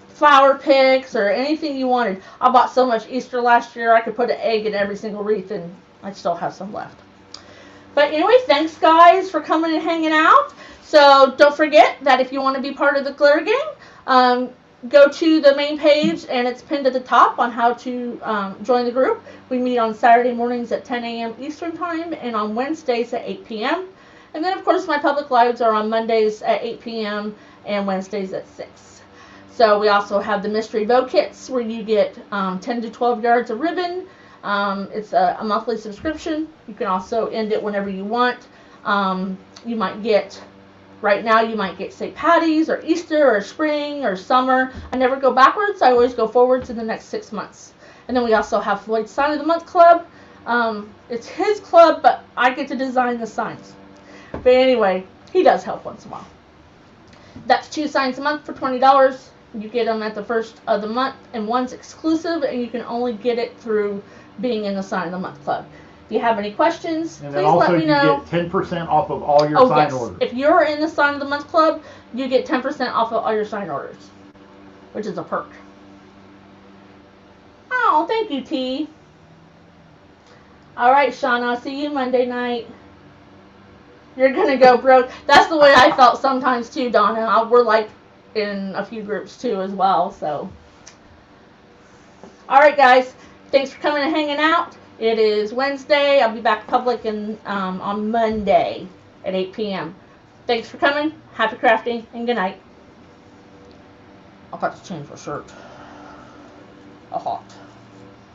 flower picks or anything you wanted. I bought so much Easter last year, I could put an egg in every single wreath, and I still have some left. But anyway, thanks guys for coming and hanging out. So don't forget that if you want to be part of the glitter gang, go to the main page and it's pinned at the top on how to join the group. We meet on Saturday mornings at 10 a.m. Eastern time and on Wednesdays at 8 p.m. And then of course my public lives are on Mondays at 8 p.m. and Wednesdays at 6. So we also have the mystery bow kits where you get 10 to 12 yards of ribbon. It's a monthly subscription. You can also end it whenever you want. You might get... Right now, you might get St. Patty's or Easter or spring or summer. I never go backwards. I always go forwards in the next 6 months. And then we also have Floyd's Sign of the Month Club. It's his club, but I get to design the signs. But anyway, he does help once in a while. That's 2 signs a month for $20. You get them at the first of the month, and one's exclusive, and you can only get it through being in the Sign of the Month Club. If you have any questions,
And
please
then also
let me know.
you get 10% off of all your sign
yes.
orders.
If you're in the Sign of the Month Club, you get 10% off of all your sign orders, which is a perk. Oh, thank you, T. All right, Shauna, I'll see you Monday night. You're going to go broke. That's the way I felt sometimes, too, Donna. We're, like, in a few groups, too, as well, so. All right, guys. Thanks for coming and hanging out. It is Wednesday. I'll be back public on Monday at 8 p.m. Thanks for coming. Happy crafting, and good night. I'll have to change my shirt. A hot.